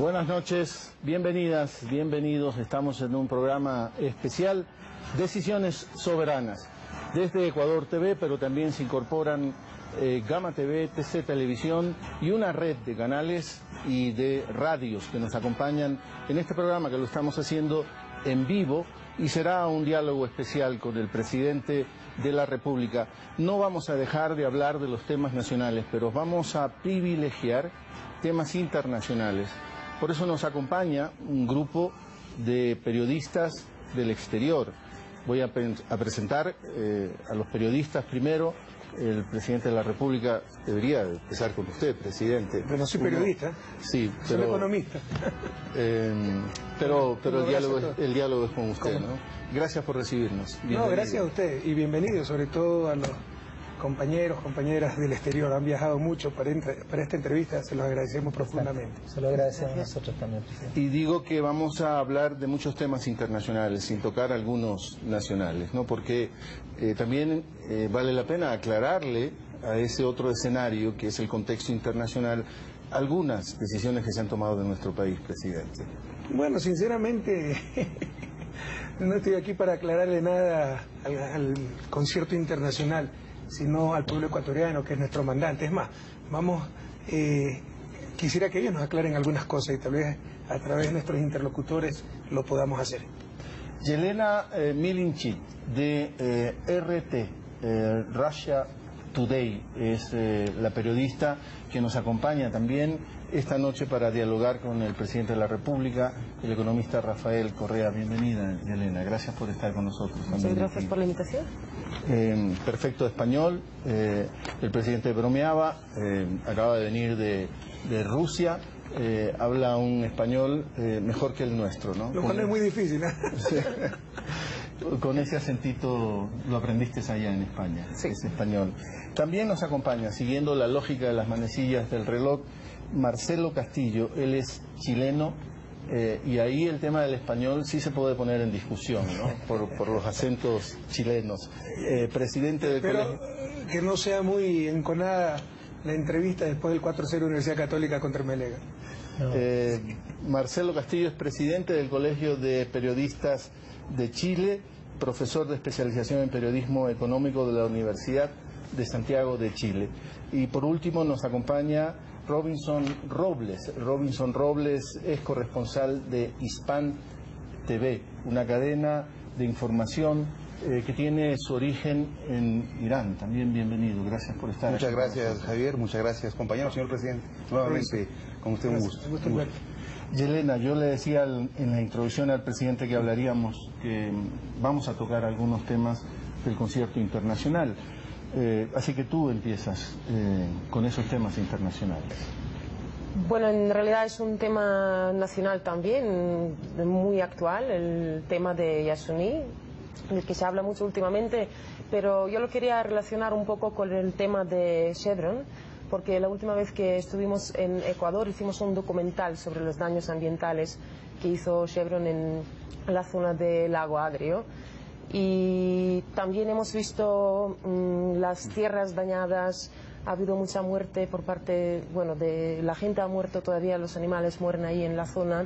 Buenas noches, bienvenidas, bienvenidos. Estamos en un programa especial, Decisiones Soberanas, desde Ecuador TV, pero también se incorporan Gama TV, TC Televisión y una red de canales y de radios que nos acompañan en este programa que lo estamos haciendo en vivo y será un diálogo especial con el presidente de la República. No vamos a dejar de hablar de los temas nacionales, pero vamos a privilegiar temas internacionales. Por eso nos acompaña un grupo de periodistas del exterior. Voy a presentar a los periodistas primero. El presidente de la República debería empezar con usted, presidente. Pero no soy periodista. Sí, pero soy economista. Pero el diálogo es con usted, ¿no? Gracias por recibirnos. No, gracias a usted y bienvenido, sobre todo a los compañeros, compañeras del exterior. Han viajado mucho para esta entrevista, se los agradecemos profundamente. Se lo agradecemos a nosotros también, presidente. Y digo que vamos a hablar de muchos temas internacionales, sin tocar algunos nacionales, ¿no? Porque también vale la pena aclararle a ese otro escenario, que es el contexto internacional, algunas decisiones que se han tomado de nuestro país, presidente. Bueno, sinceramente, no estoy aquí para aclararle nada al concierto internacional, sino al pueblo ecuatoriano, que es nuestro mandante. Es más, quisiera que ellos nos aclaren algunas cosas y tal vez a través de nuestros interlocutores lo podamos hacer. Yelena Milinchik, de RT, Russia Today, es la periodista que nos acompaña también esta noche para dialogar con el presidente de la República, el economista Rafael Correa. Bienvenida, Yelena, gracias por estar con nosotros. Muchas gracias por la invitación. Perfecto español, el presidente bromeaba, acaba de venir de Rusia, habla un español mejor que el nuestro, ¿no? Lo cual es muy difícil, ¿eh? Sí. Con ese acentito lo aprendiste allá en España, sí. Ese español. También nos acompaña, siguiendo la lógica de las manecillas del reloj, Marcelo Castillo. Él es chileno y ahí el tema del español sí se puede poner en discusión, ¿no? Por los acentos chilenos. Presidente del colegio... que no sea muy enconada la entrevista después del 4-0 Universidad Católica contra Melega. Marcelo Castillo es presidente del Colegio de Periodistas de Chile, profesor de especialización en periodismo económico de la Universidad de Santiago de Chile. Y por último nos acompaña Robinson Robles. Robinson Robles es corresponsal de Hispan TV, una cadena de información que tiene su origen en Irán. También bienvenido, gracias por estar aquí. Muchas gracias, Javier, muchas gracias, compañero, señor presidente. Nuevamente, con usted un gusto. Yelena, yo le decía en la introducción al presidente que hablaríamos, que vamos a tocar algunos temas del concierto internacional. Así que tú empiezas con esos temas internacionales. Bueno, en realidad es un tema nacional también, muy actual, el tema de Yasuní, del que se habla mucho últimamente, pero yo lo quería relacionar un poco con el tema de Chevron, porque la última vez que estuvimos en Ecuador hicimos un documental sobre los daños ambientales que hizo Chevron en la zona del lago Agrio. Y también hemos visto las tierras dañadas, ha habido mucha muerte por parte, bueno, de la gente ha muerto todavía, los animales mueren ahí en la zona.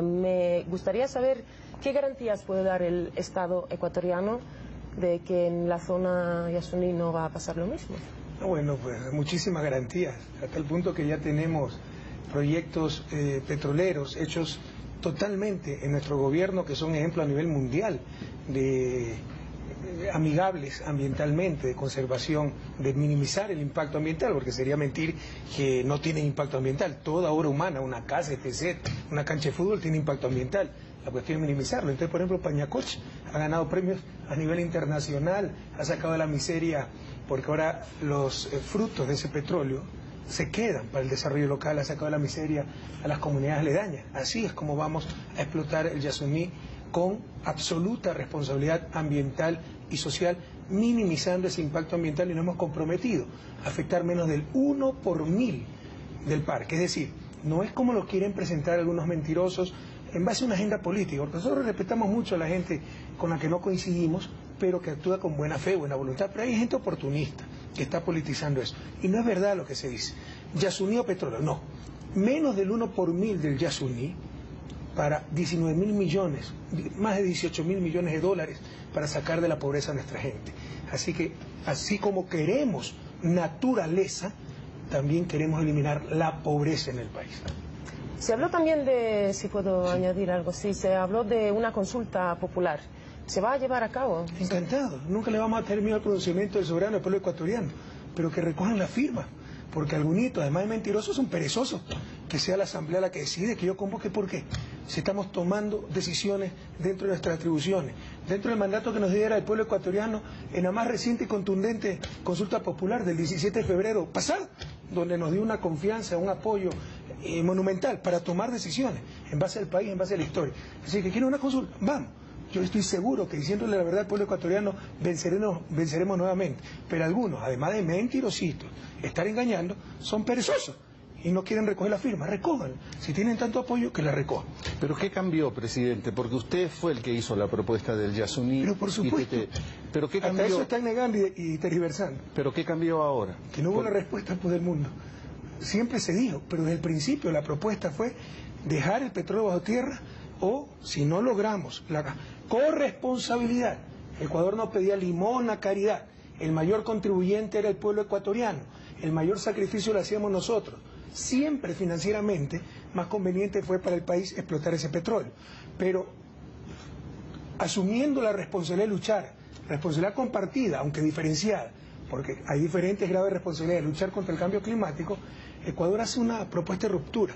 Me gustaría saber qué garantías puede dar el Estado ecuatoriano de que en la zona Yasuní no va a pasar lo mismo. Bueno, pues muchísimas garantías, hasta el punto que ya tenemos proyectos petroleros hechos totalmente en nuestro gobierno que son ejemplo a nivel mundial de amigables ambientalmente, de conservación, de minimizar el impacto ambiental, porque sería mentir que no tienen impacto ambiental. Toda obra humana, una casa, etc., una cancha de fútbol tiene impacto ambiental. La cuestión es minimizarlo. Entonces, por ejemplo, Pañacoch ha ganado premios a nivel internacional, ha sacado de la miseria, porque ahora los frutos de ese petróleo se quedan para el desarrollo local, ha sacado de la miseria a las comunidades aledañas. Así es como vamos a explotar el Yasuní con absoluta responsabilidad ambiental y social, minimizando ese impacto ambiental, y nos hemos comprometido a afectar menos del 1 por 1000 del parque. Es decir, no es como lo quieren presentar algunos mentirosos en base a una agenda política, porque nosotros respetamos mucho a la gente con la que no coincidimos, pero que actúa con buena fe, buena voluntad. Pero hay gente oportunista que está politizando eso. Y no es verdad lo que se dice. Yasuní o petróleo, no. menos del 1 por 1000 del Yasuní para 19.000 millones, más de 18.000 millones de dólares para sacar de la pobreza a nuestra gente. Así que, así como queremos naturaleza, también queremos eliminar la pobreza en el país. Se habló también de, si puedo añadir algo, sí, se habló de una consulta popular. ¿Se va a llevar a cabo? Encantado. Nunca le vamos a tener miedo al pronunciamiento del soberano del pueblo ecuatoriano, pero que recojan la firma, porque algunos, además de mentirosos, son perezosos. Que sea la asamblea la que decide, que yo convoque. ¿Por qué? Si estamos tomando decisiones dentro de nuestras atribuciones, dentro del mandato que nos diera el pueblo ecuatoriano en la más reciente y contundente consulta popular del 17 de febrero pasado, donde nos dio una confianza, un apoyo monumental para tomar decisiones en base al país, en base a la historia. Así que quieren una consulta, vamos. Yo estoy seguro que diciéndole la verdad al pueblo ecuatoriano venceremos nuevamente. Pero algunos, además de mentirositos, estar engañando, son perezosos y no quieren recoger la firma. Recojan. Si tienen tanto apoyo, que la recojan. ¿Pero qué cambió, presidente? Porque usted fue el que hizo la propuesta del Yasuní. Pero por supuesto. ¿Pero qué cambió? Hasta eso están negando y tergiversando. ¿Pero qué cambió ahora? Que no hubo una respuesta del mundo. Siempre se dijo, pero desde el principio la propuesta fue dejar el petróleo bajo tierra o, si no logramos la corresponsabilidad. Ecuador no pedía limosna, caridad. El mayor contribuyente era el pueblo ecuatoriano. El mayor sacrificio lo hacíamos nosotros. Siempre financieramente más conveniente fue para el país explotar ese petróleo. Pero asumiendo la responsabilidad de luchar, responsabilidad compartida, aunque diferenciada, porque hay diferentes grados de responsabilidad de luchar contra el cambio climático, Ecuador hace una propuesta de ruptura.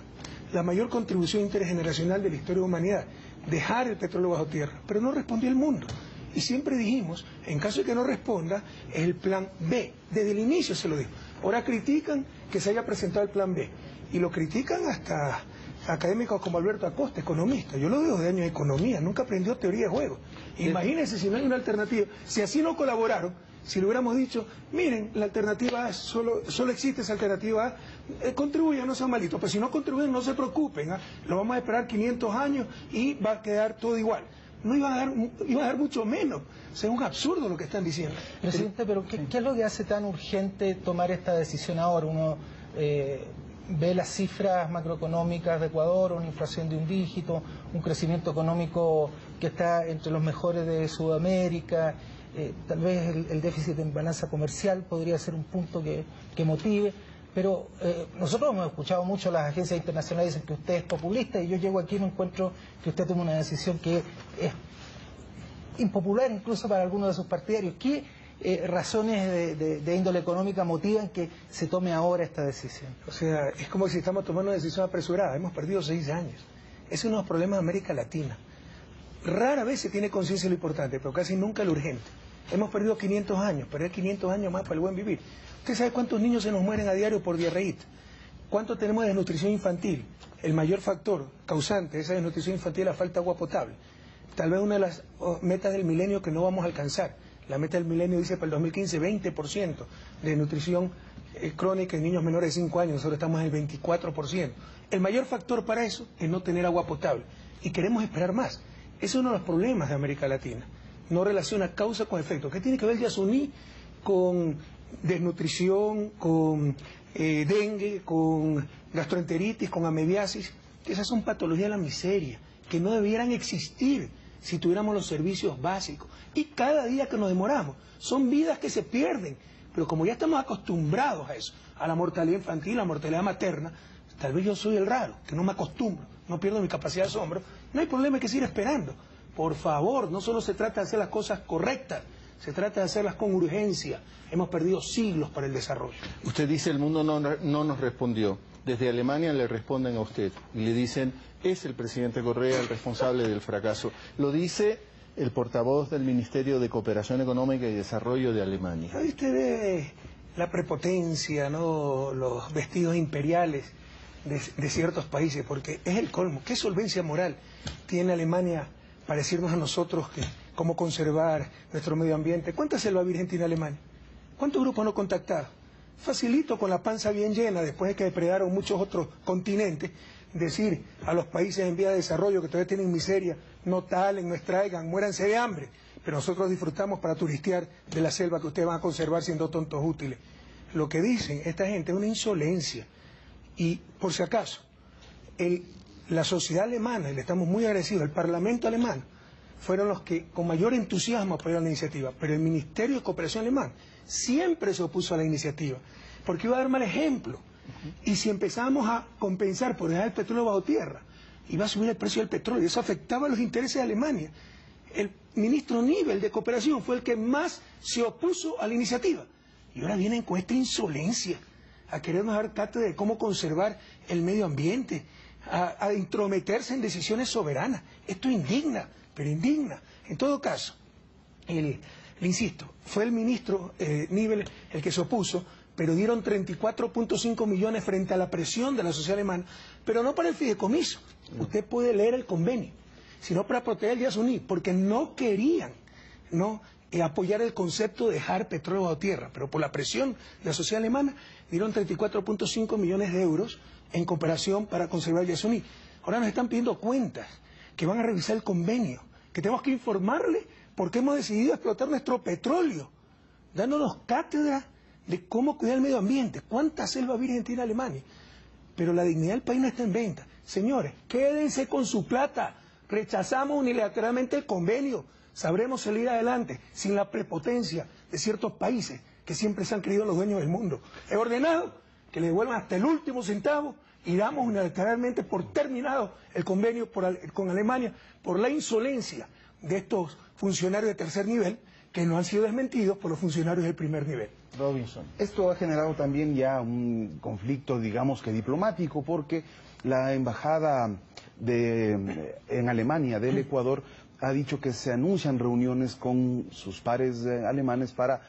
La mayor contribución intergeneracional de la historia de la humanidad, dejar el petróleo bajo tierra, pero no respondió el mundo. Y siempre dijimos, en caso de que no responda, es el plan B. Desde el inicio se lo dijo. Ahora critican que se haya presentado el plan B. Y lo critican hasta académicos como Alberto Acosta, economista. Yo lo digo de años de economía, nunca aprendió teoría de juego. Imagínense si no hay una alternativa. Si así no colaboraron, si le hubiéramos dicho, miren, la alternativa A, solo existe esa alternativa A, contribuyan, no sean malitos. Pero si no contribuyen, no se preocupen, lo vamos a esperar 500 años y va a quedar todo igual. No iban a dar mucho menos. O sea, es un absurdo lo que están diciendo. Presidente, pero ¿qué es lo que hace tan urgente tomar esta decisión ahora? Uno ve las cifras macroeconómicas de Ecuador, una inflación de 1 dígito, un crecimiento económico que está entre los mejores de Sudamérica, tal vez el déficit en balanza comercial podría ser un punto que motive. Pero nosotros hemos escuchado mucho, las agencias internacionales dicen que usted es populista, y yo llego aquí y me encuentro que usted toma una decisión que es impopular incluso para algunos de sus partidarios. ¿Qué razones de índole económica motivan que se tome ahora esta decisión? O sea, es como si estamos tomando una decisión apresurada. Hemos perdido 6 años. Es uno de los problemas de América Latina. Rara vez se tiene conciencia de lo importante, pero casi nunca lo urgente. Hemos perdido 500 años, perder 500 años más para el buen vivir. ¿Usted sabe cuántos niños se nos mueren a diario por diarreíta? ¿Cuánto tenemos de desnutrición infantil? El mayor factor causante de esa desnutrición infantil es la falta de agua potable. Tal vez una de las metas del milenio que no vamos a alcanzar. La meta del milenio dice para el 2015 20% de desnutrición crónica en niños menores de 5 años. Nosotros estamos en el 24%. El mayor factor para eso es no tener agua potable. Y queremos esperar más. Ese es uno de los problemas de América Latina. No relaciona causa con efecto. ¿Qué tiene que ver el Yasuní con desnutrición, con dengue, con gastroenteritis, con amebiasis? Esas son patologías de la miseria que no debieran existir si tuviéramos los servicios básicos. Y cada día que nos demoramos son vidas que se pierden. Pero como ya estamos acostumbrados a eso, a la mortalidad infantil, a la mortalidad materna, tal vez yo soy el raro, que no me acostumbro, no pierdo mi capacidad de asombro. No hay problema, hay que seguir esperando. Por favor, no solo se trata de hacer las cosas correctas, se trata de hacerlas con urgencia. Hemos perdido siglos para el desarrollo. Usted dice el mundo no nos respondió. Desde Alemania le responden a usted y le dicen, es el presidente Correa el responsable del fracaso. Lo dice el portavoz del Ministerio de Cooperación Económica y Desarrollo de Alemania. Ahí usted ve la prepotencia, ¿no? Los vestidos imperiales de ciertos países, porque es el colmo. ¿Qué solvencia moral tiene Alemania para decirnos a nosotros cómo conservar nuestro medio ambiente? ¿Cuánta selva virgen tiene Alemania? ¿Cuántos grupos no contactados? Facilito, con la panza bien llena, después de que depredaron muchos otros continentes, decir a los países en vía de desarrollo que todavía tienen miseria, no talen, no extraigan, muéranse de hambre. Pero nosotros disfrutamos para turistear de la selva que ustedes van a conservar siendo tontos útiles. Lo que dicen esta gente es una insolencia. Y, por si acaso, la sociedad alemana, y le estamos muy agradecidos, el Parlamento alemán, fueron los que con mayor entusiasmo apoyaron la iniciativa, pero el Ministerio de Cooperación alemán siempre se opuso a la iniciativa, porque iba a dar mal ejemplo. Y si empezamos a compensar por dejar el petróleo bajo tierra, iba a subir el precio del petróleo, y eso afectaba a los intereses de Alemania. El ministro Nibel de Cooperación fue el que más se opuso a la iniciativa. Y ahora vienen con esta insolencia a querernos dar cátedra de cómo conservar el medio ambiente, a intrometerse en decisiones soberanas. Esto indigna, pero indigna. En todo caso, le insisto, fue el ministro Nibel el que se opuso, pero dieron 34.5 millones frente a la presión de la sociedad alemana, pero no para el fideicomiso. Usted puede leer el convenio, sino para proteger el Yasuní, porque no querían apoyar el concepto de dejar petróleo bajo tierra, pero por la presión de la sociedad alemana dieron 34.5 millones de euros en cooperación para conservar el Yasuní. Ahora nos están pidiendo cuentas, que van a revisar el convenio, que tenemos que informarle por qué hemos decidido explotar nuestro petróleo, dándonos cátedra de cómo cuidar el medio ambiente, cuánta selva virgen tiene Alemania. Pero la dignidad del país no está en venta. Señores, quédense con su plata. Rechazamos unilateralmente el convenio. Sabremos salir adelante sin la prepotencia de ciertos países que siempre se han creído los dueños del mundo. He ordenado que le devuelvan hasta el último centavo y damos unilateralmente por terminado el convenio con Alemania por la insolencia de estos funcionarios de tercer nivel que no han sido desmentidos por los funcionarios del primer nivel. Robinson. Esto ha generado también ya un conflicto, digamos que diplomático, porque la embajada en Alemania del Ecuador ha dicho que se anuncian reuniones con sus pares alemanes para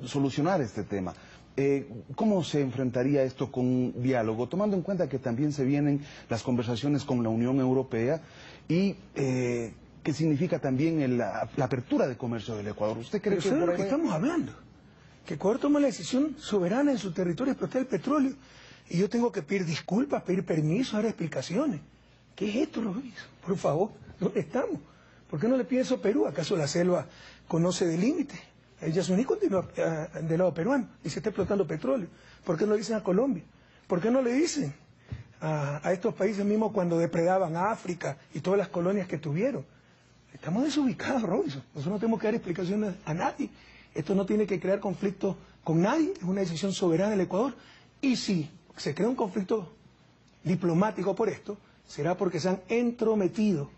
solucionar este tema. ¿Cómo se enfrentaría esto con un diálogo, tomando en cuenta que también se vienen las conversaciones con la Unión Europea y que significa también la apertura de comercio del Ecuador? ¿Usted cree que es lo que estamos hablando? Que Ecuador toma la decisión soberana en su territorio de explotar el petróleo y yo tengo que pedir disculpas, pedir permiso, dar explicaciones. ¿Qué es esto, Luis? Por favor, ¿dónde estamos? ¿Por qué no le pide eso a Perú? ¿Acaso la selva conoce de límite? El Yasuní continúa del lado peruano y se está explotando petróleo. ¿Por qué no le dicen a Colombia? ¿Por qué no le dicen a estos países mismos cuando depredaban África y todas las colonias que tuvieron? Estamos desubicados, Robinson. Nosotros no tenemos que dar explicaciones a nadie. Esto no tiene que crear conflicto con nadie. Es una decisión soberana del Ecuador. Y si se crea un conflicto diplomático por esto, será porque se han entrometido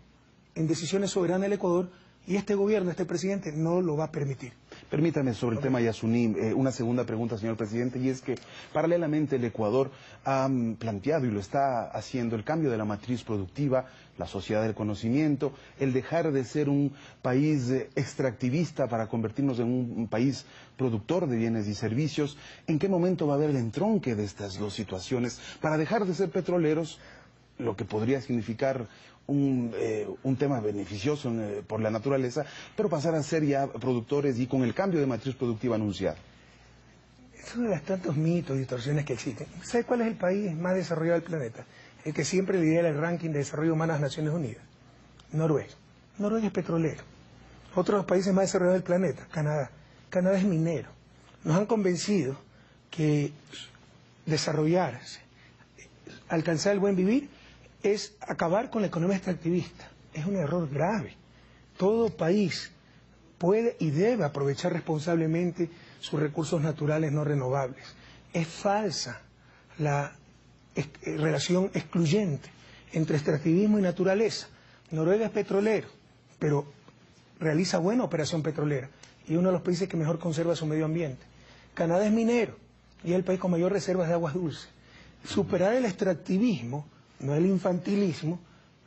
en decisiones soberanas del Ecuador y este gobierno, este presidente, no lo va a permitir. Permítame sobre el tema Yasuní, una segunda pregunta, señor presidente, y es que paralelamente el Ecuador ha planteado y lo está haciendo el cambio de la matriz productiva, la sociedad del conocimiento, el dejar de ser un país extractivista para convertirnos en un país productor de bienes y servicios. ¿En qué momento va a haber el entronque de estas dos situaciones para dejar de ser petroleros, lo que podría significar un tema beneficioso por la naturaleza, pero pasar a ser ya productores y con el cambio de matriz productiva anunciada? Es uno de los tantos mitos y distorsiones que existen. ¿Sabe cuál es el país más desarrollado del planeta? El que siempre lidera el ranking de desarrollo humano de las Naciones Unidas. Noruega. Noruega es petrolero. Otros países más desarrollados del planeta, Canadá. Canadá es minero. Nos han convencido que desarrollarse, alcanzar el buen vivir, es acabar con la economía extractivista. Es un error grave. Todo país puede y debe aprovechar responsablemente sus recursos naturales no renovables. Es falsa la relación excluyente entre extractivismo y naturaleza. Noruega es petrolero, pero realiza buena operación petrolera y es uno de los países que mejor conserva su medio ambiente. Canadá es minero y es el país con mayor reservas de aguas dulces. Superar el extractivismo, no el infantilismo,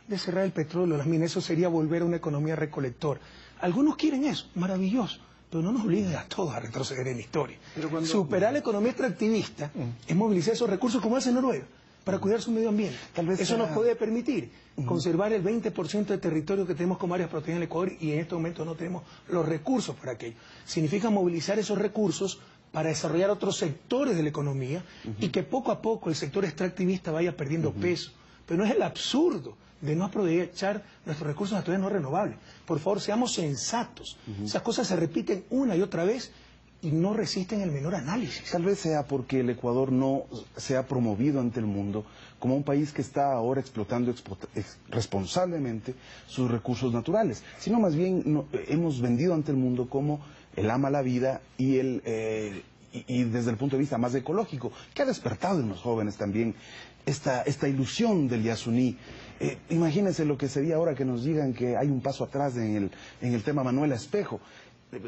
de cerrar el petróleo, las minas, eso sería volver a una economía recolectora. Algunos quieren eso, maravilloso, pero no nos obliguen a todos a retroceder en la historia. Superar la economía extractivista es movilizar esos recursos como hace Noruega, para cuidar su medio ambiente. Eso nos puede permitir conservar el 20% de territorio que tenemos como áreas protegidas en el Ecuador y en este momento no tenemos los recursos para aquello. Significa movilizar esos recursos para desarrollar otros sectores de la economía y que poco a poco el sector extractivista vaya perdiendo peso. Pero no es el absurdo de no aprovechar nuestros recursos naturales no renovables. Por favor, seamos sensatos. Esas cosas se repiten una y otra vez y no resisten el menor análisis. Tal vez sea porque el Ecuador no se ha promovido ante el mundo como un país que está ahora explotando responsablemente sus recursos naturales, sino más bien hemos vendido ante el mundo como el ama la vida y desde el punto de vista más ecológico, que ha despertado en los jóvenes también esta ilusión del Yasuní. Imagínense lo que sería ahora que nos digan que hay un paso atrás en el tema Manuela Espejo.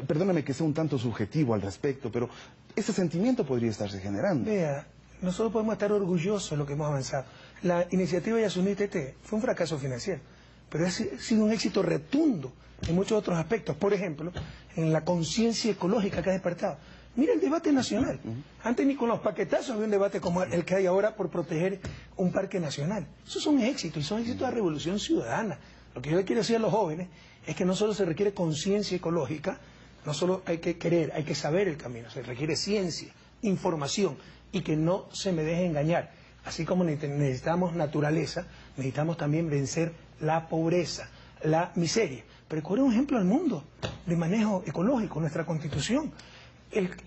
Perdóname que sea un tanto subjetivo al respecto, pero ese sentimiento podría estarse generando. Vea, nosotros podemos estar orgullosos de lo que hemos avanzado. La iniciativa Yasuní TT fue un fracaso financiero, pero ha sido un éxito rotundo en muchos otros aspectos. Por ejemplo, en la conciencia ecológica que ha despertado. Mira el debate nacional. Antes ni con los paquetazos había un debate como el que hay ahora por proteger un parque nacional. Esos son éxitos, y son éxitos de la revolución ciudadana. Lo que yo le quiero decir a los jóvenes es que no solo se requiere conciencia ecológica, no solo hay que querer, hay que saber el camino, se requiere ciencia, información, y que no se me deje engañar. Así como necesitamos naturaleza, necesitamos también vencer la pobreza, la miseria. Pero Ecuador es un ejemplo al mundo de manejo ecológico, nuestra Constitución.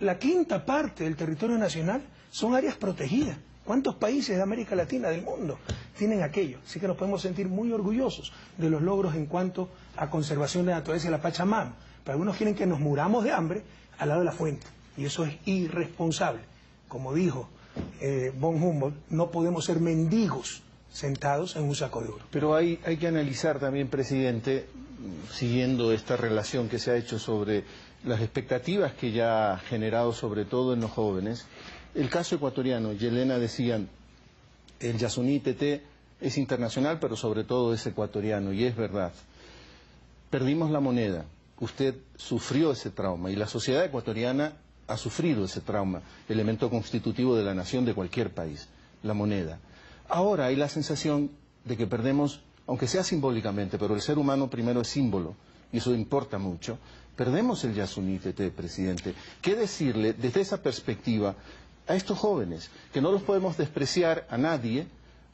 La quinta parte del territorio nacional son áreas protegidas. ¿Cuántos países de América Latina, del mundo, tienen aquello? Así que nos podemos sentir muy orgullosos de los logros en cuanto a conservación de la naturaleza y la Pachamama. Pero algunos quieren que nos muramos de hambre al lado de la fuente. Y eso es irresponsable. Como dijo von Humboldt, no podemos ser mendigos sentados en un saco de oro. Pero hay que analizar también, presidente, siguiendo esta relación que se ha hecho sobre las expectativas que ya ha generado sobre todo en los jóvenes, el caso ecuatoriano. Yelena decía, el Yasuní TT es internacional, pero sobre todo es ecuatoriano, y es verdad. Perdimos la moneda, usted sufrió ese trauma, y la sociedad ecuatoriana ha sufrido ese trauma, elemento constitutivo de la nación de cualquier país, la moneda. Ahora hay la sensación de que perdemos, aunque sea simbólicamente, pero el ser humano primero es símbolo, y eso importa mucho. Perdemos el Yasuní TT, presidente. ¿Qué decirle desde esa perspectiva a estos jóvenes, que no los podemos despreciar a nadie,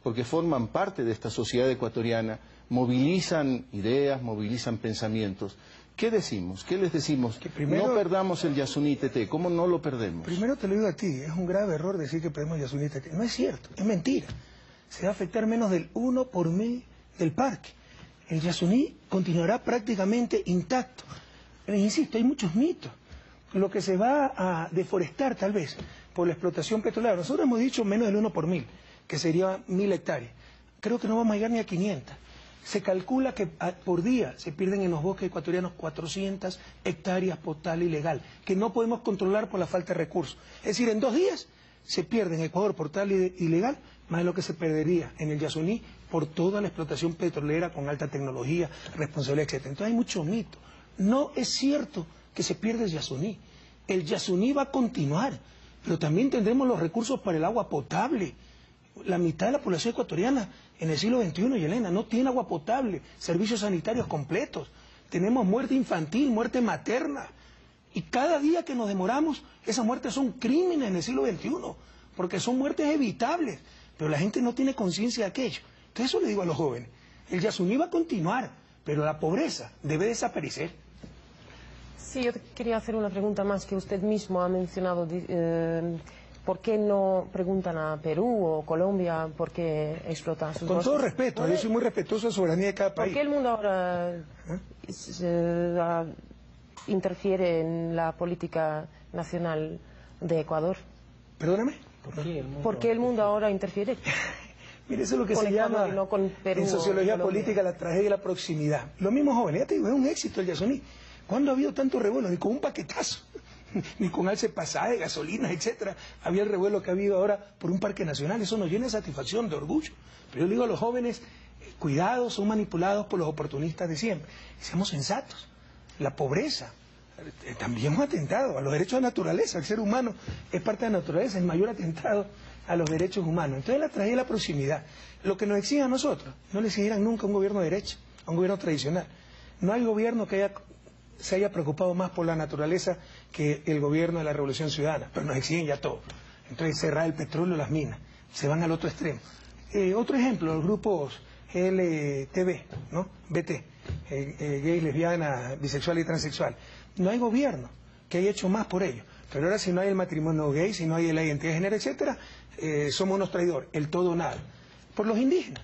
porque forman parte de esta sociedad ecuatoriana, movilizan ideas, movilizan pensamientos? ¿Qué decimos? ¿Qué les decimos? Que primero, no perdamos el Yasuní TT. ¿Cómo no lo perdemos? Primero te lo digo a ti, es un grave error decir que perdemos el Yasuní TT. No es cierto, es mentira. Se va a afectar menos del 1 por mil del parque. El Yasuní continuará prácticamente intacto. Pero insisto, hay muchos mitos. Lo que se va a deforestar tal vez por la explotación petrolera. Nosotros hemos dicho menos del 1 por 1000, que sería 1000 hectáreas. Creo que no vamos a llegar ni a 500. Se calcula que por día se pierden en los bosques ecuatorianos 400 hectáreas potable ilegal, que no podemos controlar por la falta de recursos. Es decir, en 2 días se pierde en Ecuador potable ilegal más de lo que se perdería en el Yasuní por toda la explotación petrolera con alta tecnología, responsabilidad, etc. Entonces hay mucho mito. No es cierto que se pierde el Yasuní. El Yasuní va a continuar, pero también tendremos los recursos para el agua potable. La mitad de la población ecuatoriana en el siglo XXI, Yelena, no tiene agua potable, servicios sanitarios completos. Tenemos muerte infantil, muerte materna. Y cada día que nos demoramos, esas muertes son crímenes en el siglo XXI, porque son muertes evitables. Pero la gente no tiene conciencia de aquello. Entonces eso le digo a los jóvenes. El Yasuní va a continuar, pero la pobreza debe desaparecer. Sí, yo quería hacer una pregunta más que usted mismo ha mencionado. ¿Por qué no preguntan a Perú o Colombia por qué explotan sus bosques? Con todo respeto, yo soy muy respetuoso de la soberanía de cada país. ¿Por qué el mundo ahora interfiere en la política nacional de Ecuador? ¿Perdóname? ¿Por qué el mundo ahora interfiere? Mire, eso es lo que se llama en sociología política la tragedia de la proximidad. Los mismos jóvenes, ya te digo, es un éxito el Yasuní. ¿Cuándo ha habido tanto revuelo? Ni con un paquetazo, ni con alce pasaje, gasolinas, etcétera. Había el revuelo que ha habido ahora por un parque nacional. Eso nos llena de satisfacción, de orgullo. Pero yo le digo a los jóvenes, cuidado, son manipulados por los oportunistas de siempre. Seamos sensatos. La pobreza, también hemos atentado a los derechos de la naturaleza. El ser humano es parte de la naturaleza, el mayor atentado a los derechos humanos. Entonces la tragedia de la proximidad. Lo que nos exigen a nosotros, no le exigirán nunca a un gobierno de derecha, a un gobierno tradicional. No hay gobierno que se haya preocupado más por la naturaleza que el gobierno de la Revolución Ciudadana, pero nos exigen ya todo. Entonces cerrar el petróleo, las minas, se van al otro extremo. Otro ejemplo, los grupos LTB, ¿no? BT, gay, lesbiana, bisexual y transexual. No hay gobierno que haya hecho más por ello. Pero ahora si no hay el matrimonio gay, si no hay la identidad de género, etcétera, somos unos traidores, el todo o nada. Por los indígenas.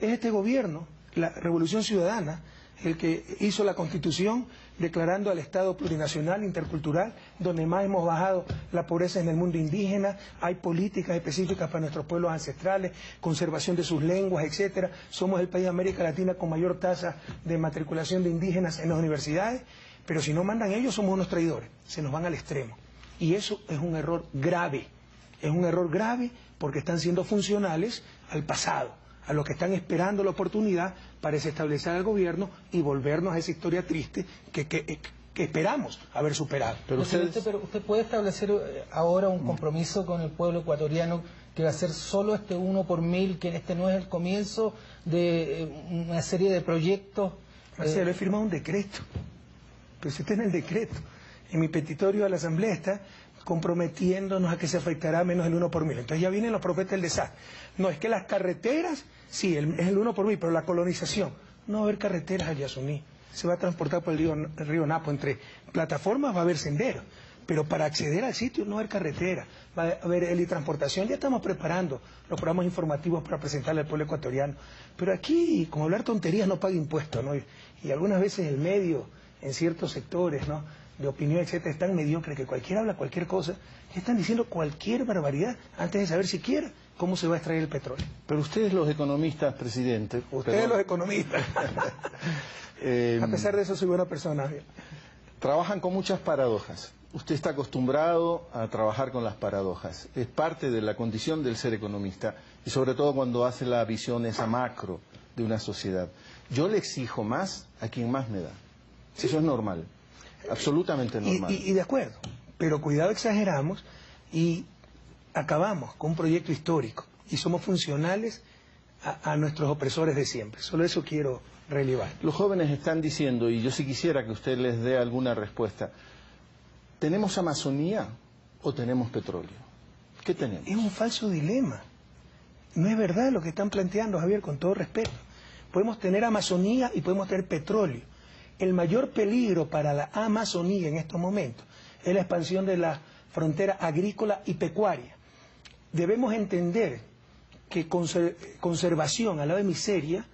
Es este gobierno, la Revolución Ciudadana, el que hizo la Constitución declarando al Estado plurinacional, intercultural, donde más hemos bajado la pobreza en el mundo indígena, hay políticas específicas para nuestros pueblos ancestrales, conservación de sus lenguas, etcétera. Somos el país de América Latina con mayor tasa de matriculación de indígenas en las universidades, pero si no mandan ellos somos unos traidores, se nos van al extremo. Y eso es un error grave, porque están siendo funcionales al pasado, a los que están esperando la oportunidad para desestabilizar al gobierno y volvernos a esa historia triste que esperamos haber superado. Pero usted puede establecer ahora un compromiso con el pueblo ecuatoriano que va a ser solo este 1 por 1000, que este no es el comienzo de una serie de proyectos. Marcelo, he firmado un decreto, pero si está en el decreto, en mi petitorio a la Asamblea está comprometiéndonos a que se afectará menos el 1 por 1000. Entonces ya vienen los profetas del desastre. No, es que las carreteras, sí, es el 1 por 1000, pero la colonización, no va a haber carreteras al Yasuní. Se va a transportar por el río Napo. Entre plataformas va a haber senderos, pero para acceder al sitio no va a haber carretera, va a haber helitransportación. Ya estamos preparando los programas informativos para presentarle al pueblo ecuatoriano. Pero aquí, como hablar tonterías, no paga impuestos, ¿no? Y algunas veces el medio, en ciertos sectores, ¿no?, de opinión, etcétera, es tan mediocre que cualquiera habla cualquier cosa, que están diciendo cualquier barbaridad antes de saber siquiera cómo se va a extraer el petróleo. Pero ustedes los economistas, presidente... Ustedes los economistas. A pesar de eso soy buena persona. Trabajan con muchas paradojas. Usted está acostumbrado a trabajar con las paradojas. Es parte de la condición del ser economista y sobre todo cuando hace la visión esa macro de una sociedad. Yo le exijo más a quien más me da. Sí. Eso es normal. Absolutamente normal. Y de acuerdo, pero cuidado, exageramos y acabamos con un proyecto histórico y somos funcionales a nuestros opresores de siempre. Solo eso quiero relevar. Los jóvenes están diciendo, y yo sí quisiera que usted les dé alguna respuesta, ¿tenemos Amazonía o tenemos petróleo? ¿Qué tenemos? Es un falso dilema. No es verdad lo que están planteando, Javier, con todo respeto. Podemos tener Amazonía y podemos tener petróleo. El mayor peligro para la Amazonía en estos momentos es la expansión de la frontera agrícola y pecuaria. Debemos entender que conservación al lado de miseria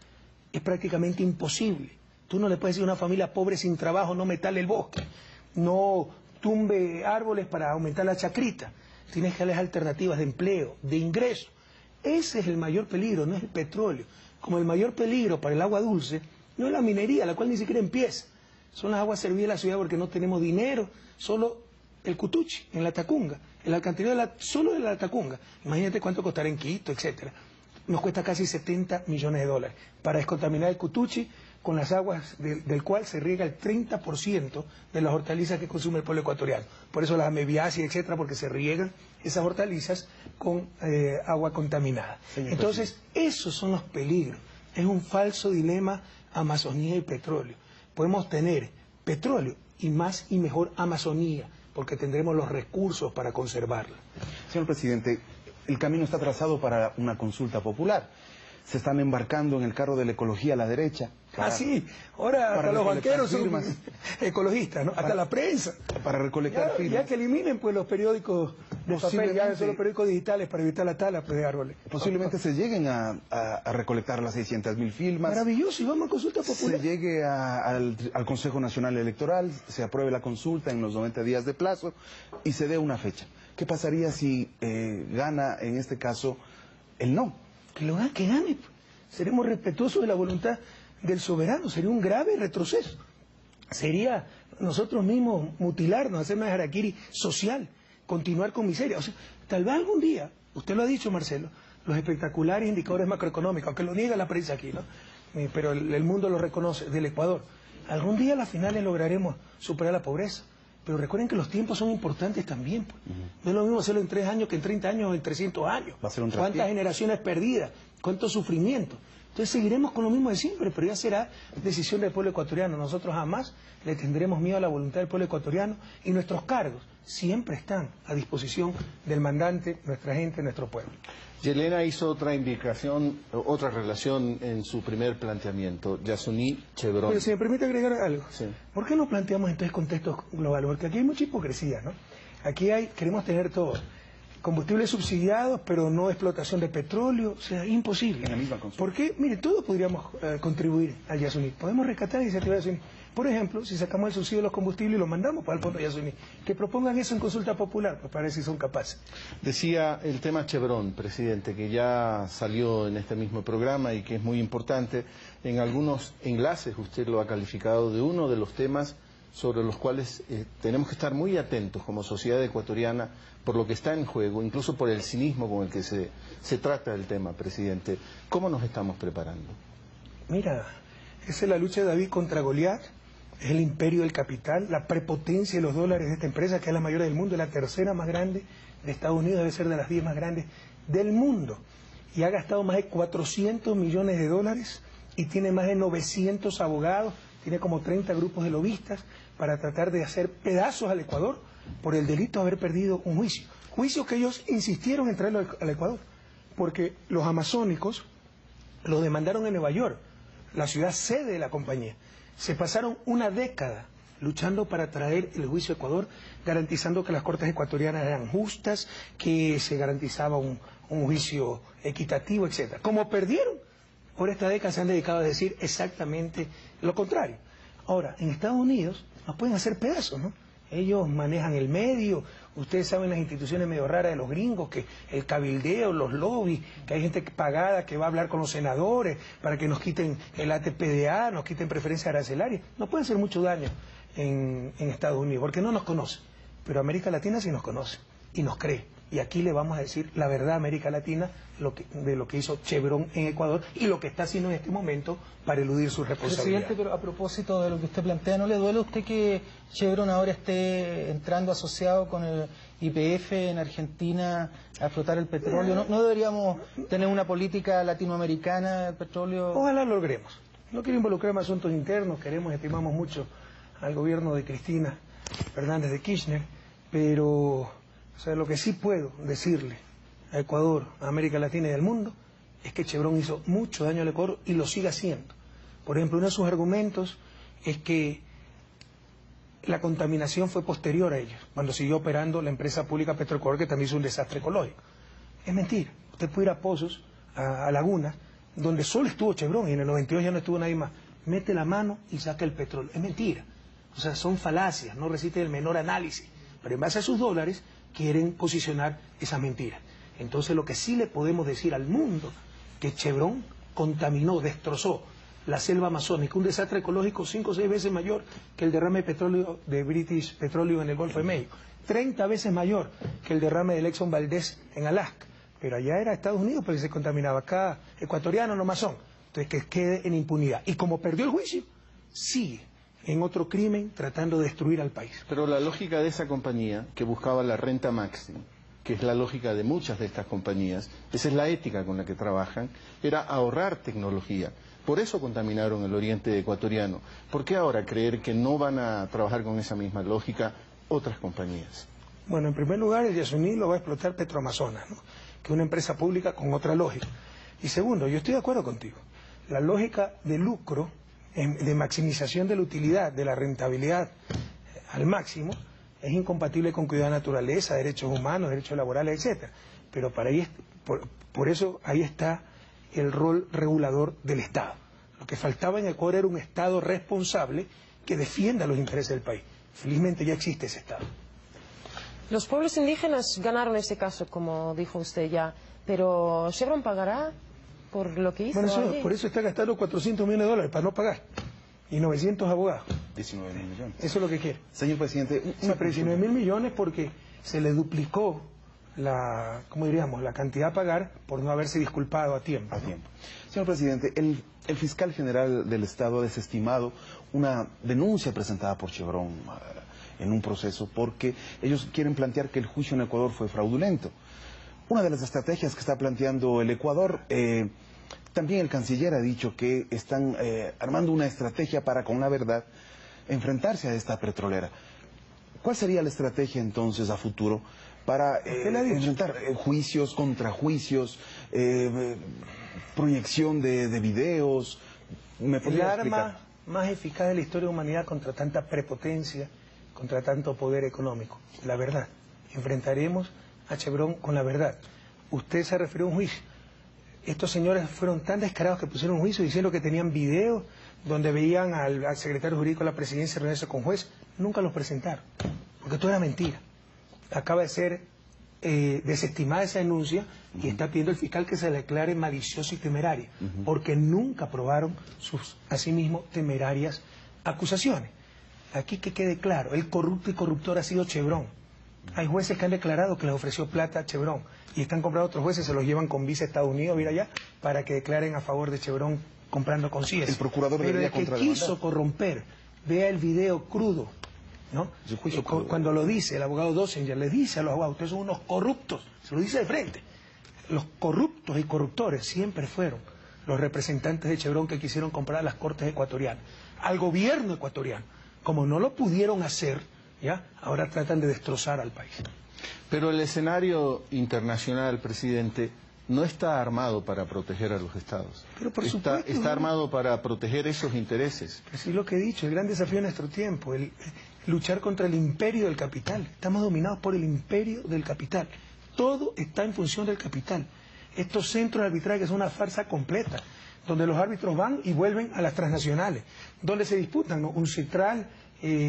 es prácticamente imposible. Tú no le puedes decir a una familia pobre sin trabajo, no metale el bosque, no tumbe árboles para aumentar la chacrita. Tienes que darles alternativas de empleo, de ingreso. Ese es el mayor peligro, no es el petróleo. Como el mayor peligro para el agua dulce no es la minería, la cual ni siquiera empieza. Son las aguas servidas de la ciudad porque no tenemos dinero. Solo el Cutuchi, en la Tacunga, el alcantarillado solo de la Tacunga. Imagínate cuánto costará en Quito, etcétera. Nos cuesta casi 70 millones de dólares para descontaminar el Cutuchi con las aguas del cual se riega el 30% de las hortalizas que consume el pueblo ecuatoriano. Por eso las amebiáceas, etcétera, porque se riegan esas hortalizas con agua contaminada. Entonces, esos son los peligros. Es un falso dilema Amazonía y petróleo. Podemos tener petróleo y más y mejor Amazonía, porque tendremos los recursos para conservarla. Señor presidente, el camino está trazado para una consulta popular. Se están embarcando en el carro de la ecología a la derecha. Sí, ahora hasta los banqueros son ecologistas, ¿no? Hasta la prensa. Para recolectar firmas. Ya que eliminen pues los periódicos de papel, ya son los periódicos digitales para evitar la tala pues, de árboles. Posiblemente se lleguen a recolectar las 600.000 firmas. Maravilloso, y vamos a consulta popular. Se llegue al Consejo Nacional Electoral, se apruebe la consulta en los 90 días de plazo y se dé una fecha. ¿Qué pasaría si gana en este caso el no? Que gane. Seremos respetuosos de la voluntad del soberano. Sería un grave retroceso. Sería nosotros mismos mutilarnos, hacer una harakiri social, continuar con miseria. O sea, tal vez algún día, usted lo ha dicho, Marcelo, los espectaculares indicadores macroeconómicos, aunque lo niega la prensa aquí, ¿no? Pero el mundo lo reconoce, del Ecuador. Algún día a las finales lograremos superar la pobreza. Pero recuerden que los tiempos son importantes también. Pues. No es lo mismo hacerlo en 3 años que en 30 años o en 300 años. Va a ser un ¿Cuántas generaciones perdidas? ¿Cuánto sufrimiento? Entonces seguiremos con lo mismo de siempre, pero ya será decisión del pueblo ecuatoriano. Nosotros jamás le tendremos miedo a la voluntad del pueblo ecuatoriano y nuestros cargos siempre están a disposición del mandante, nuestra gente, nuestro pueblo. Yelena hizo otra indicación, otra relación en su primer planteamiento, Yasuní-Chevron. Pero si me permite agregar algo, sí. ¿Por qué no planteamos entonces contextos globales? Porque aquí hay mucha hipocresía, ¿no? Aquí queremos tener todo. Combustibles subsidiados, pero no explotación de petróleo, o sea, imposible. En la misma consulta. Porque, mire, todos podríamos contribuir al Yasuní. Podemos rescatar iniciativas de Yasuní. Por ejemplo, si sacamos el subsidio de los combustibles y lo mandamos para el fondo Yasuní, que propongan eso en consulta popular, pues para ver si son capaces. Decía el tema Chevron, presidente, que ya salió en este mismo programa y que es muy importante. En algunos enlaces usted lo ha calificado de uno de los temas sobre los cuales tenemos que estar muy atentos como sociedad ecuatoriana por lo que está en juego, incluso por el cinismo con el que se trata el tema, presidente. ¿Cómo nos estamos preparando? Mira, esa es la lucha de David contra Goliat, es el imperio del capital, la prepotencia de los dólares de esta empresa, que es la mayor del mundo, la tercera más grande de Estados Unidos, debe ser de las 10 más grandes del mundo. Y ha gastado más de 400 millones de dólares y tiene más de 900 abogados, tiene como 30 grupos de lobistas para tratar de hacer pedazos al Ecuador por el delito de haber perdido un juicio. Juicio que ellos insistieron en traerlo al Ecuador, porque los amazónicos los demandaron en Nueva York, la ciudad sede de la compañía. Se pasaron una década luchando para traer el juicio a Ecuador, garantizando que las cortes ecuatorianas eran justas, que se garantizaba un juicio equitativo, etc. Como perdieron, por esta década se han dedicado a decir exactamente lo contrario. Ahora, en Estados Unidos nos pueden hacer pedazos, ¿no? Ellos manejan el medio, ustedes saben las instituciones medio raras de los gringos, que el cabildeo, los lobbies, que hay gente pagada que va a hablar con los senadores para que nos quiten el ATPDA, nos quiten preferencias arancelarias. Nos pueden hacer mucho daño en Estados Unidos, porque no nos conocen, pero América Latina sí nos conoce y nos cree. Y aquí le vamos a decir la verdad a América Latina de lo que hizo Chevron en Ecuador y lo que está haciendo en este momento para eludir su responsabilidad. Presidente, pero a propósito de lo que usted plantea, ¿no le duele a usted que Chevron ahora esté entrando asociado con el YPF en Argentina a explotar el petróleo? ¿No deberíamos tener una política latinoamericana del petróleo? Ojalá lo logremos. No quiero involucrarme en asuntos internos, estimamos mucho al gobierno de Cristina Fernández de Kirchner, pero lo que sí puedo decirle a Ecuador, a América Latina y al mundo es que Chevron hizo mucho daño al Ecuador y lo sigue haciendo. Por ejemplo, uno de sus argumentos es que la contaminación fue posterior a ellos, cuando siguió operando la empresa pública Petroecuador, que también hizo un desastre ecológico. Es mentira. Usted puede ir a pozos, a lagunas, donde solo estuvo Chevron y en el 92 ya no estuvo nadie más. Mete la mano y saca el petróleo. Es mentira. O sea, son falacias, no resisten el menor análisis. Pero en base a sus dólares quieren posicionar esas mentiras. Entonces lo que sí le podemos decir al mundo, que Chevron contaminó, destrozó la selva amazónica, un desastre ecológico 5 o 6 veces mayor que el derrame de petróleo de British Petroleum en el Golfo de México, 30 veces mayor que el derrame del Exxon Valdez en Alaska. Pero allá era Estados Unidos porque se contaminaba, acá ecuatorianos nomás son. Entonces que quede en impunidad. Y como perdió el juicio, sigue en otro crimen tratando de destruir al país. Pero la lógica de esa compañía, que buscaba la renta máxima, que es la lógica de muchas de estas compañías, esa es la ética con la que trabajan, era ahorrar tecnología. Por eso contaminaron el oriente ecuatoriano. ¿Por qué ahora creer que no van a trabajar con esa misma lógica otras compañías? Bueno, en primer lugar, el Yasuní lo va a explotar Petroamazonas, ¿no? Que es una empresa pública con otra lógica. Y segundo, yo estoy de acuerdo contigo, la lógica de lucro, de maximización de la utilidad, de la rentabilidad al máximo, es incompatible con cuidar la naturaleza, derechos humanos, derechos laborales, etcétera. Pero por eso ahí está el rol regulador del Estado. Lo que faltaba en Ecuador era un Estado responsable que defienda los intereses del país. Felizmente ya existe ese Estado. Los pueblos indígenas ganaron este caso, como dijo usted ya, pero ¿Chevron pagará por lo que hizo? Bueno, por eso está gastando 400 millones de dólares para no pagar. Y 900 abogados. 19 mil millones. Eso es lo que quiere. Señor presidente, Sí, pero 19 mil millones porque se le duplicó la cantidad a pagar por no haberse disculpado a tiempo. A tiempo. Señor presidente, el fiscal general del Estado ha desestimado una denuncia presentada por Chevron en un proceso porque ellos quieren plantear que el juicio en Ecuador fue fraudulento. Una de las estrategias que está planteando el Ecuador, también el canciller ha dicho que están armando una estrategia para, con la verdad, enfrentarse a esta petrolera. ¿Cuál sería la estrategia entonces a futuro para enfrentar juicios, contrajuicios, proyección de videos? ¿Me podría explicar? El arma más eficaz de la historia de la humanidad contra tanta prepotencia, contra tanto poder económico, la verdad. enfrentaremos a Chevron con la verdad. Usted se refirió a un juicio. Estos señores fueron tan descarados que pusieron un juicio diciendo que tenían videos donde veían al secretario jurídico de la presidencia reunirse con juez. Nunca los presentaron, porque todo era mentira. Acaba de ser desestimada esa denuncia y está pidiendo el fiscal que se le declare maliciosa y temeraria, porque nunca probaron sus, asimismo, temerarias acusaciones. Aquí que quede claro, el corrupto y corruptor ha sido Chevron. Hay jueces que han declarado que les ofreció plata a Chevron y están comprando otros jueces, se los llevan con visa a Estados Unidos, mira allá, para que declaren a favor de Chevron comprando con CIES. El procurador pero debería el que contrademandar. quiso corromper, vea el video crudo, ¿no? Cuando lo dice el abogado Dossenger, le dice a los abogados, ustedes son unos corruptos, se lo dice de frente. Los corruptos y corruptores siempre fueron los representantes de Chevron que quisieron comprar a las cortes ecuatorianas, al gobierno ecuatoriano. Como no lo pudieron hacer, ¿ya? Ahora tratan de destrozar al país. Pero el escenario internacional, presidente, no está armado para proteger a los estados. Pero por supuesto, está armado para proteger esos intereses. Así es lo que he dicho, el gran desafío de nuestro tiempo, el luchar contra el imperio del capital. Estamos dominados por el imperio del capital. Todo está en función del capital. Estos centros de arbitraje que son una farsa completa, donde los árbitros van y vuelven a las transnacionales, donde se disputan, ¿no? UNCITRAL,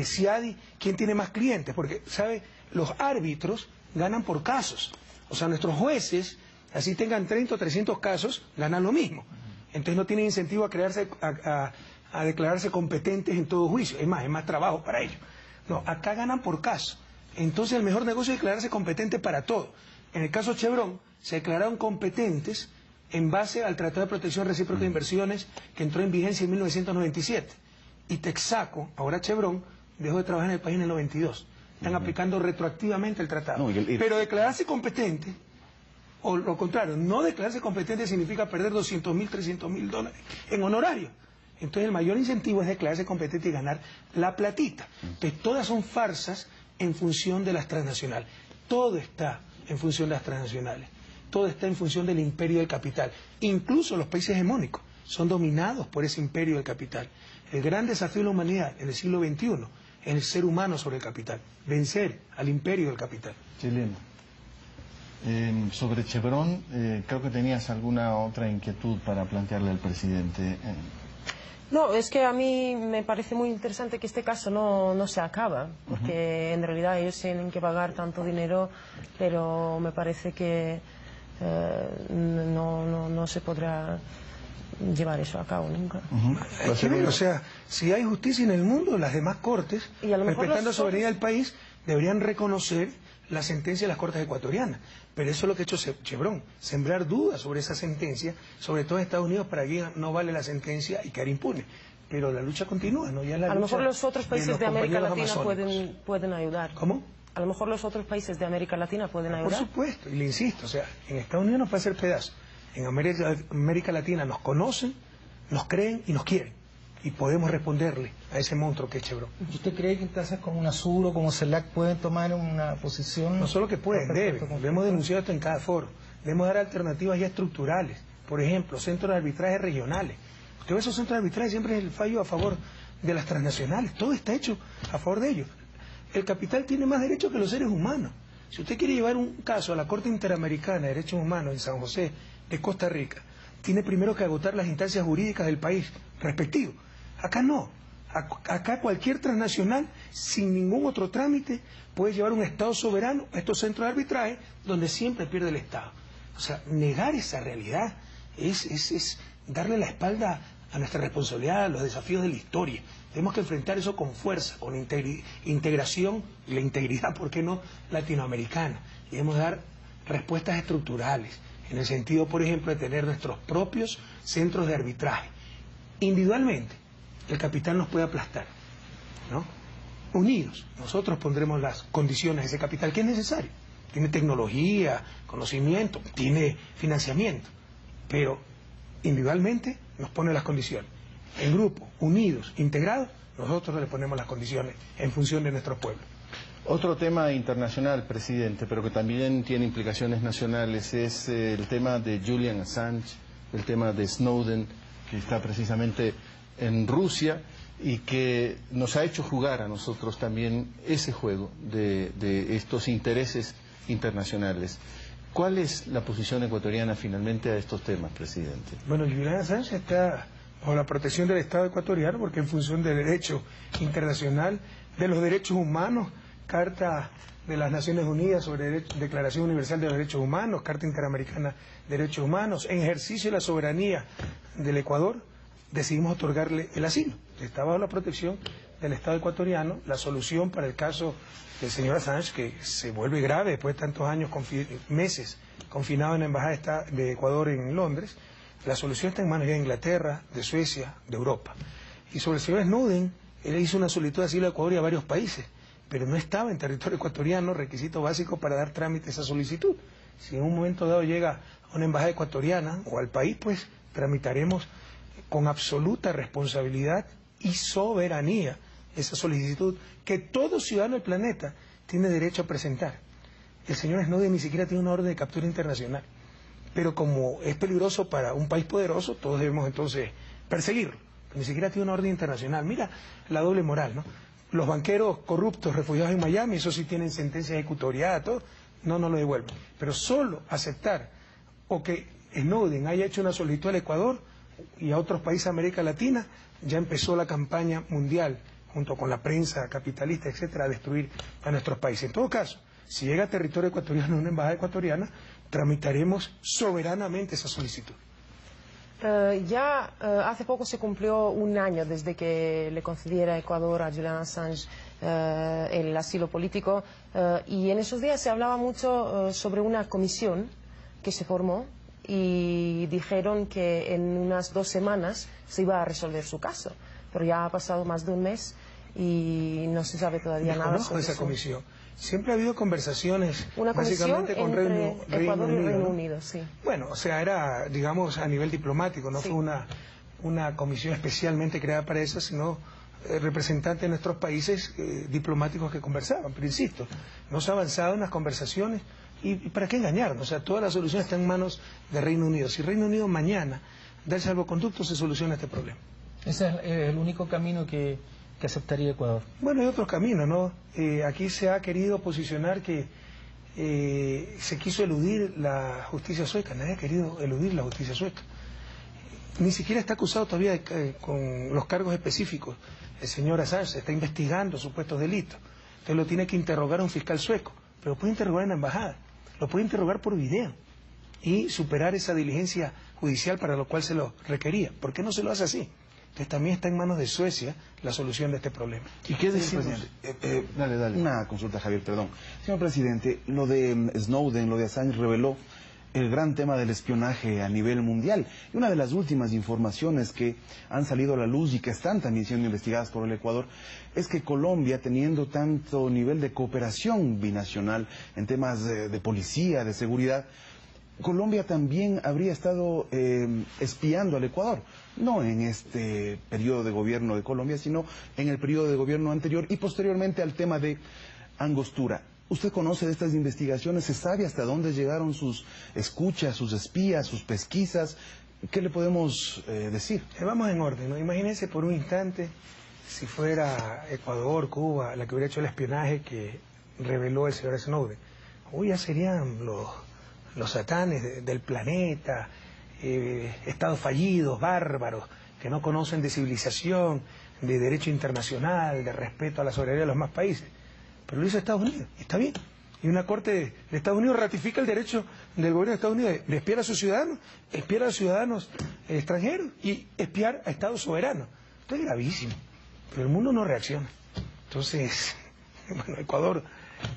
CIADI, ¿quién tiene más clientes? Porque, ¿sabe? Los árbitros ganan por casos. O sea, nuestros jueces, así tengan 30 o 300 casos, ganan lo mismo. Entonces no tienen incentivo a declararse competentes en todo juicio. Es más trabajo para ellos. No, acá ganan por caso. Entonces el mejor negocio es declararse competente para todo. En el caso Chevron, se declararon competentes en base al Tratado de Protección Recíproca de Inversiones que entró en vigencia en 1997. Y Texaco, ahora Chevron, dejó de trabajar en el país en el 92. Están aplicando retroactivamente el tratado. No, pero declararse competente, o lo contrario, no declararse competente significa perder 200.000, 300.000 dólares en honorario. Entonces el mayor incentivo es declararse competente y ganar la platita. Entonces todas son farsas en función de las transnacionales. Todo está en función de las transnacionales. Todo está en función del imperio del capital. Incluso los países hegemónicos son dominados por ese imperio del capital. El gran desafío de la humanidad en el siglo XXI es el ser humano sobre el capital. Vencer al imperio del capital. Chileno. Sobre Chevron, creo que tenías alguna otra inquietud para plantearle al presidente. No, es que a mí me parece muy interesante que este caso no se acaba, porque en realidad ellos tienen que pagar tanto dinero, pero me parece que no se podrá llevar eso a cabo nunca. O sea, si hay justicia en el mundo, las demás cortes, respetando la soberanía del país, deberían reconocer la sentencia de las cortes ecuatorianas. Pero eso es lo que ha hecho Chevron, sembrar dudas sobre esa sentencia, sobre todo en Estados Unidos, para que no vale la sentencia y quedar impune. Pero la lucha continúa, ¿no? Ya la a lo mejor los otros países de América Latina pueden ayudar. ¿Cómo? A lo mejor los otros países de América Latina pueden ayudar. Por supuesto, y le insisto, o sea, en Estados Unidos nos puede hacer pedazo. En América Latina nos conocen, nos creen y nos quieren. Y podemos responderle a ese monstruo que es Chevron. ¿Usted cree que entonces como UNASUR o como CELAC pueden tomar una posición? No solo que pueden, deben. Lo hemos denunciado esto en cada foro. Debemos dar alternativas ya estructurales. Por ejemplo, centros de arbitraje regionales. Usted ve esos centros de arbitraje, siempre es el fallo a favor de las transnacionales. Todo está hecho a favor de ellos. El capital tiene más derechos que los seres humanos. Si usted quiere llevar un caso a la Corte Interamericana de Derechos Humanos en San José de Costa Rica, tiene primero que agotar las instancias jurídicas del país respectivo. Acá no. Acá cualquier transnacional, sin ningún otro trámite, puede llevar un Estado soberano a estos centros de arbitraje donde siempre pierde el Estado. O sea, negar esa realidad es darle la espalda a nuestra responsabilidad, a los desafíos de la historia. Tenemos que enfrentar eso con fuerza, con integración y la integridad, ¿por qué no?, latinoamericana. Y debemos dar respuestas estructurales, en el sentido, por ejemplo, de tener nuestros propios centros de arbitraje. Individualmente, el capital nos puede aplastar, ¿no? Unidos, nosotros pondremos las condiciones de ese capital que es necesario. Tiene tecnología, conocimiento, tiene financiamiento, pero individualmente nos pone las condiciones. En grupo, unidos, integrados, nosotros le ponemos las condiciones en función de nuestro pueblo. Otro tema internacional, presidente, pero que también tiene implicaciones nacionales, es el tema de Julian Assange, el tema de Snowden, que está precisamente en Rusia y que nos ha hecho jugar a nosotros también ese juego de estos intereses internacionales. ¿Cuál es la posición ecuatoriana finalmente a estos temas, presidente? Bueno, Julian Assange está bajo la protección del Estado ecuatoriano porque en función del derecho internacional, de los derechos humanos, Carta de las Naciones Unidas sobre Declaración Universal de los Derechos Humanos, Carta Interamericana de Derechos Humanos, en ejercicio de la soberanía del Ecuador, decidimos otorgarle el asilo. Está bajo la protección del Estado ecuatoriano. La solución para el caso del señor Assange, que se vuelve grave después de tantos años, meses, confinado en la Embajada de Ecuador en Londres, la solución está en manos ya de Inglaterra, de Suecia, de Europa. Y sobre el señor Snowden, él hizo una solicitud de asilo a Ecuador y a varios países, pero no estaba en territorio ecuatoriano, requisito básico para dar trámite a esa solicitud. Si en un momento dado llega a una embajada ecuatoriana o al país, pues tramitaremos con absoluta responsabilidad y soberanía esa solicitud que todo ciudadano del planeta tiene derecho a presentar. El señor Snowden ni siquiera tiene una orden de captura internacional, pero como es peligroso para un país poderoso, todos debemos entonces perseguirlo. Ni siquiera tiene una orden internacional. Mira la doble moral, ¿no? Los banqueros corruptos refugiados en Miami, eso sí tienen sentencia ejecutoriada, todo, no lo devuelven. Pero solo aceptar o que Snowden haya hecho una solicitud al Ecuador y a otros países de América Latina, ya empezó la campaña mundial, junto con la prensa capitalista, etcétera, a destruir a nuestros países. En todo caso, si llega a territorio ecuatoriano una embajada ecuatoriana, tramitaremos soberanamente esa solicitud. Hace poco se cumplió un año desde que le concediera a Ecuador a Julian Assange el asilo político y en esos días se hablaba mucho sobre una comisión que se formó y dijeron que en unas 2 semanas se iba a resolver su caso, pero ya ha pasado más de un mes y no se sabe todavía nada sobre esa eso. Comisión. Siempre ha habido conversaciones, una básicamente con entre Ecuador y Reino ¿no? Unido, sí. Bueno, o sea, era, digamos, a nivel diplomático, no sí. fue una comisión especialmente creada para eso, sino representantes de nuestros países diplomáticos que conversaban. Pero insisto, no se ha avanzado en las conversaciones y ¿para qué engañarnos? O sea, toda la solución está en manos de Reino Unido. Si Reino Unido mañana da el salvoconducto, se soluciona este problema. Ese es el único camino que aceptaría Ecuador. Bueno, hay otros caminos, ¿no? Aquí se ha querido posicionar que se quiso eludir la justicia sueca. Nadie ha querido eludir la justicia sueca. Ni siquiera está acusado todavía con los cargos específicos. El señor Assange está investigando supuestos delitos. Entonces lo tiene que interrogar a un fiscal sueco, pero lo puede interrogar en la embajada, lo puede interrogar por video y superar esa diligencia judicial para lo cual se lo requería. ¿Por qué no se lo hace así? Entonces también está en manos de Suecia la solución de este problema. ¿Y qué decimos? Dale. Una consulta, Javier, perdón. Señor presidente, lo de Snowden, lo de Assange reveló el gran tema del espionaje a nivel mundial. Y una de las últimas informaciones que han salido a la luz y que están también siendo investigadas por el Ecuador es que Colombia, teniendo tanto nivel de cooperación binacional en temas de policía, de seguridad, Colombia también habría estado espiando al Ecuador, no en este periodo de gobierno de Colombia, sino en el periodo de gobierno anterior y posteriormente al tema de Angostura. ¿Usted conoce de estas investigaciones? ¿Se sabe hasta dónde llegaron sus escuchas, sus espías, sus pesquisas? ¿Qué le podemos decir? Vamos en orden, ¿no? Imagínense por un instante si fuera Ecuador, Cuba, la que hubiera hecho el espionaje que reveló el señor Snowden. Hoy ya serían los satanes del planeta, estados fallidos, bárbaros, que no conocen de civilización, de derecho internacional, de respeto a la soberanía de los demás países. Pero lo hizo Estados Unidos, y está bien. Y una corte de Estados Unidos ratifica el derecho del gobierno de Estados Unidos de espiar a sus ciudadanos, espiar a los ciudadanos extranjeros y espiar a estados soberanos. Esto es gravísimo, pero el mundo no reacciona. Entonces, bueno, Ecuador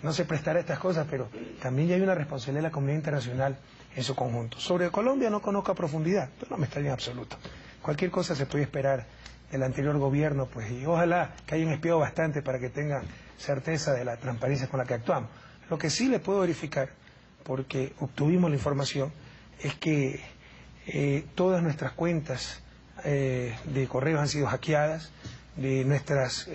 no se prestará a estas cosas, pero también ya hay una responsabilidad de la comunidad internacional en su conjunto. Sobre Colombia no conozco a profundidad, pero no me extraña en absoluto. Cualquier cosa se puede esperar del anterior gobierno, pues, y ojalá que hayan espiado bastante para que tengan certeza de la transparencia con la que actuamos. Lo que sí le puedo verificar, porque obtuvimos la información, es que todas nuestras cuentas de correos han sido hackeadas, de nuestros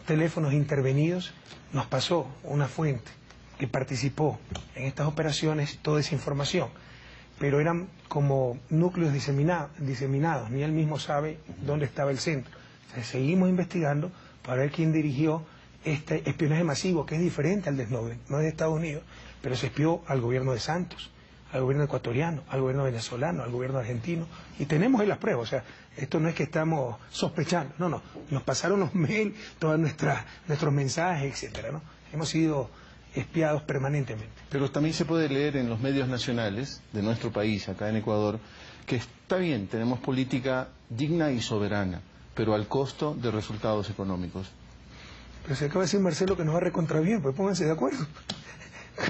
teléfonos intervenidos. Nos pasó una fuente que participó en estas operaciones toda esa información. pero eran como núcleos diseminados, ni él mismo sabe dónde estaba el centro. Entonces, seguimos investigando para ver quién dirigió este espionaje masivo, que es diferente al de Snowden, no es de Estados Unidos, pero se espió al gobierno de Santos, al gobierno ecuatoriano, al gobierno venezolano, al gobierno argentino, y tenemos ahí las pruebas. O sea, esto no es que estamos sospechando, no, nos pasaron los mails, todos nuestros mensajes, etcétera, ¿no? Hemos sido espiados permanentemente. Pero también se puede leer en los medios nacionales de nuestro país, acá en Ecuador, que está bien, tenemos política digna y soberana, pero al costo de resultados económicos. Pero se acaba de decir Marcelo que nos va a recontra bien, pues pónganse de acuerdo,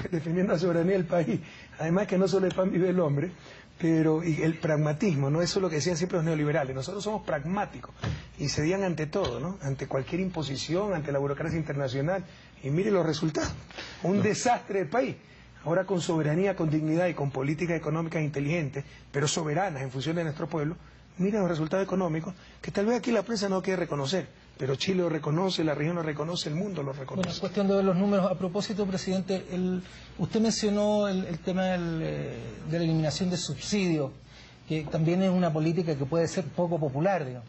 defendiendo la soberanía del país. Además que no solo el pan vive el hombre, pero y el pragmatismo, ¿no? Eso es lo que decían siempre los neoliberales. Nosotros somos pragmáticos y cedían ante todo, ¿no? Ante cualquier imposición, ante la burocracia internacional. Y mire los resultados. Un desastre del país. Ahora con soberanía, con dignidad y con políticas económicas inteligentes, pero soberanas en función de nuestro pueblo, mire los resultados económicos, que tal vez aquí la prensa no quiere reconocer, pero Chile lo reconoce, la región lo reconoce, el mundo lo reconoce. Bueno, cuestión de ver los números. A propósito, presidente, usted mencionó el tema de la eliminación de subsidios, que también es una política que puede ser poco popular, digamos,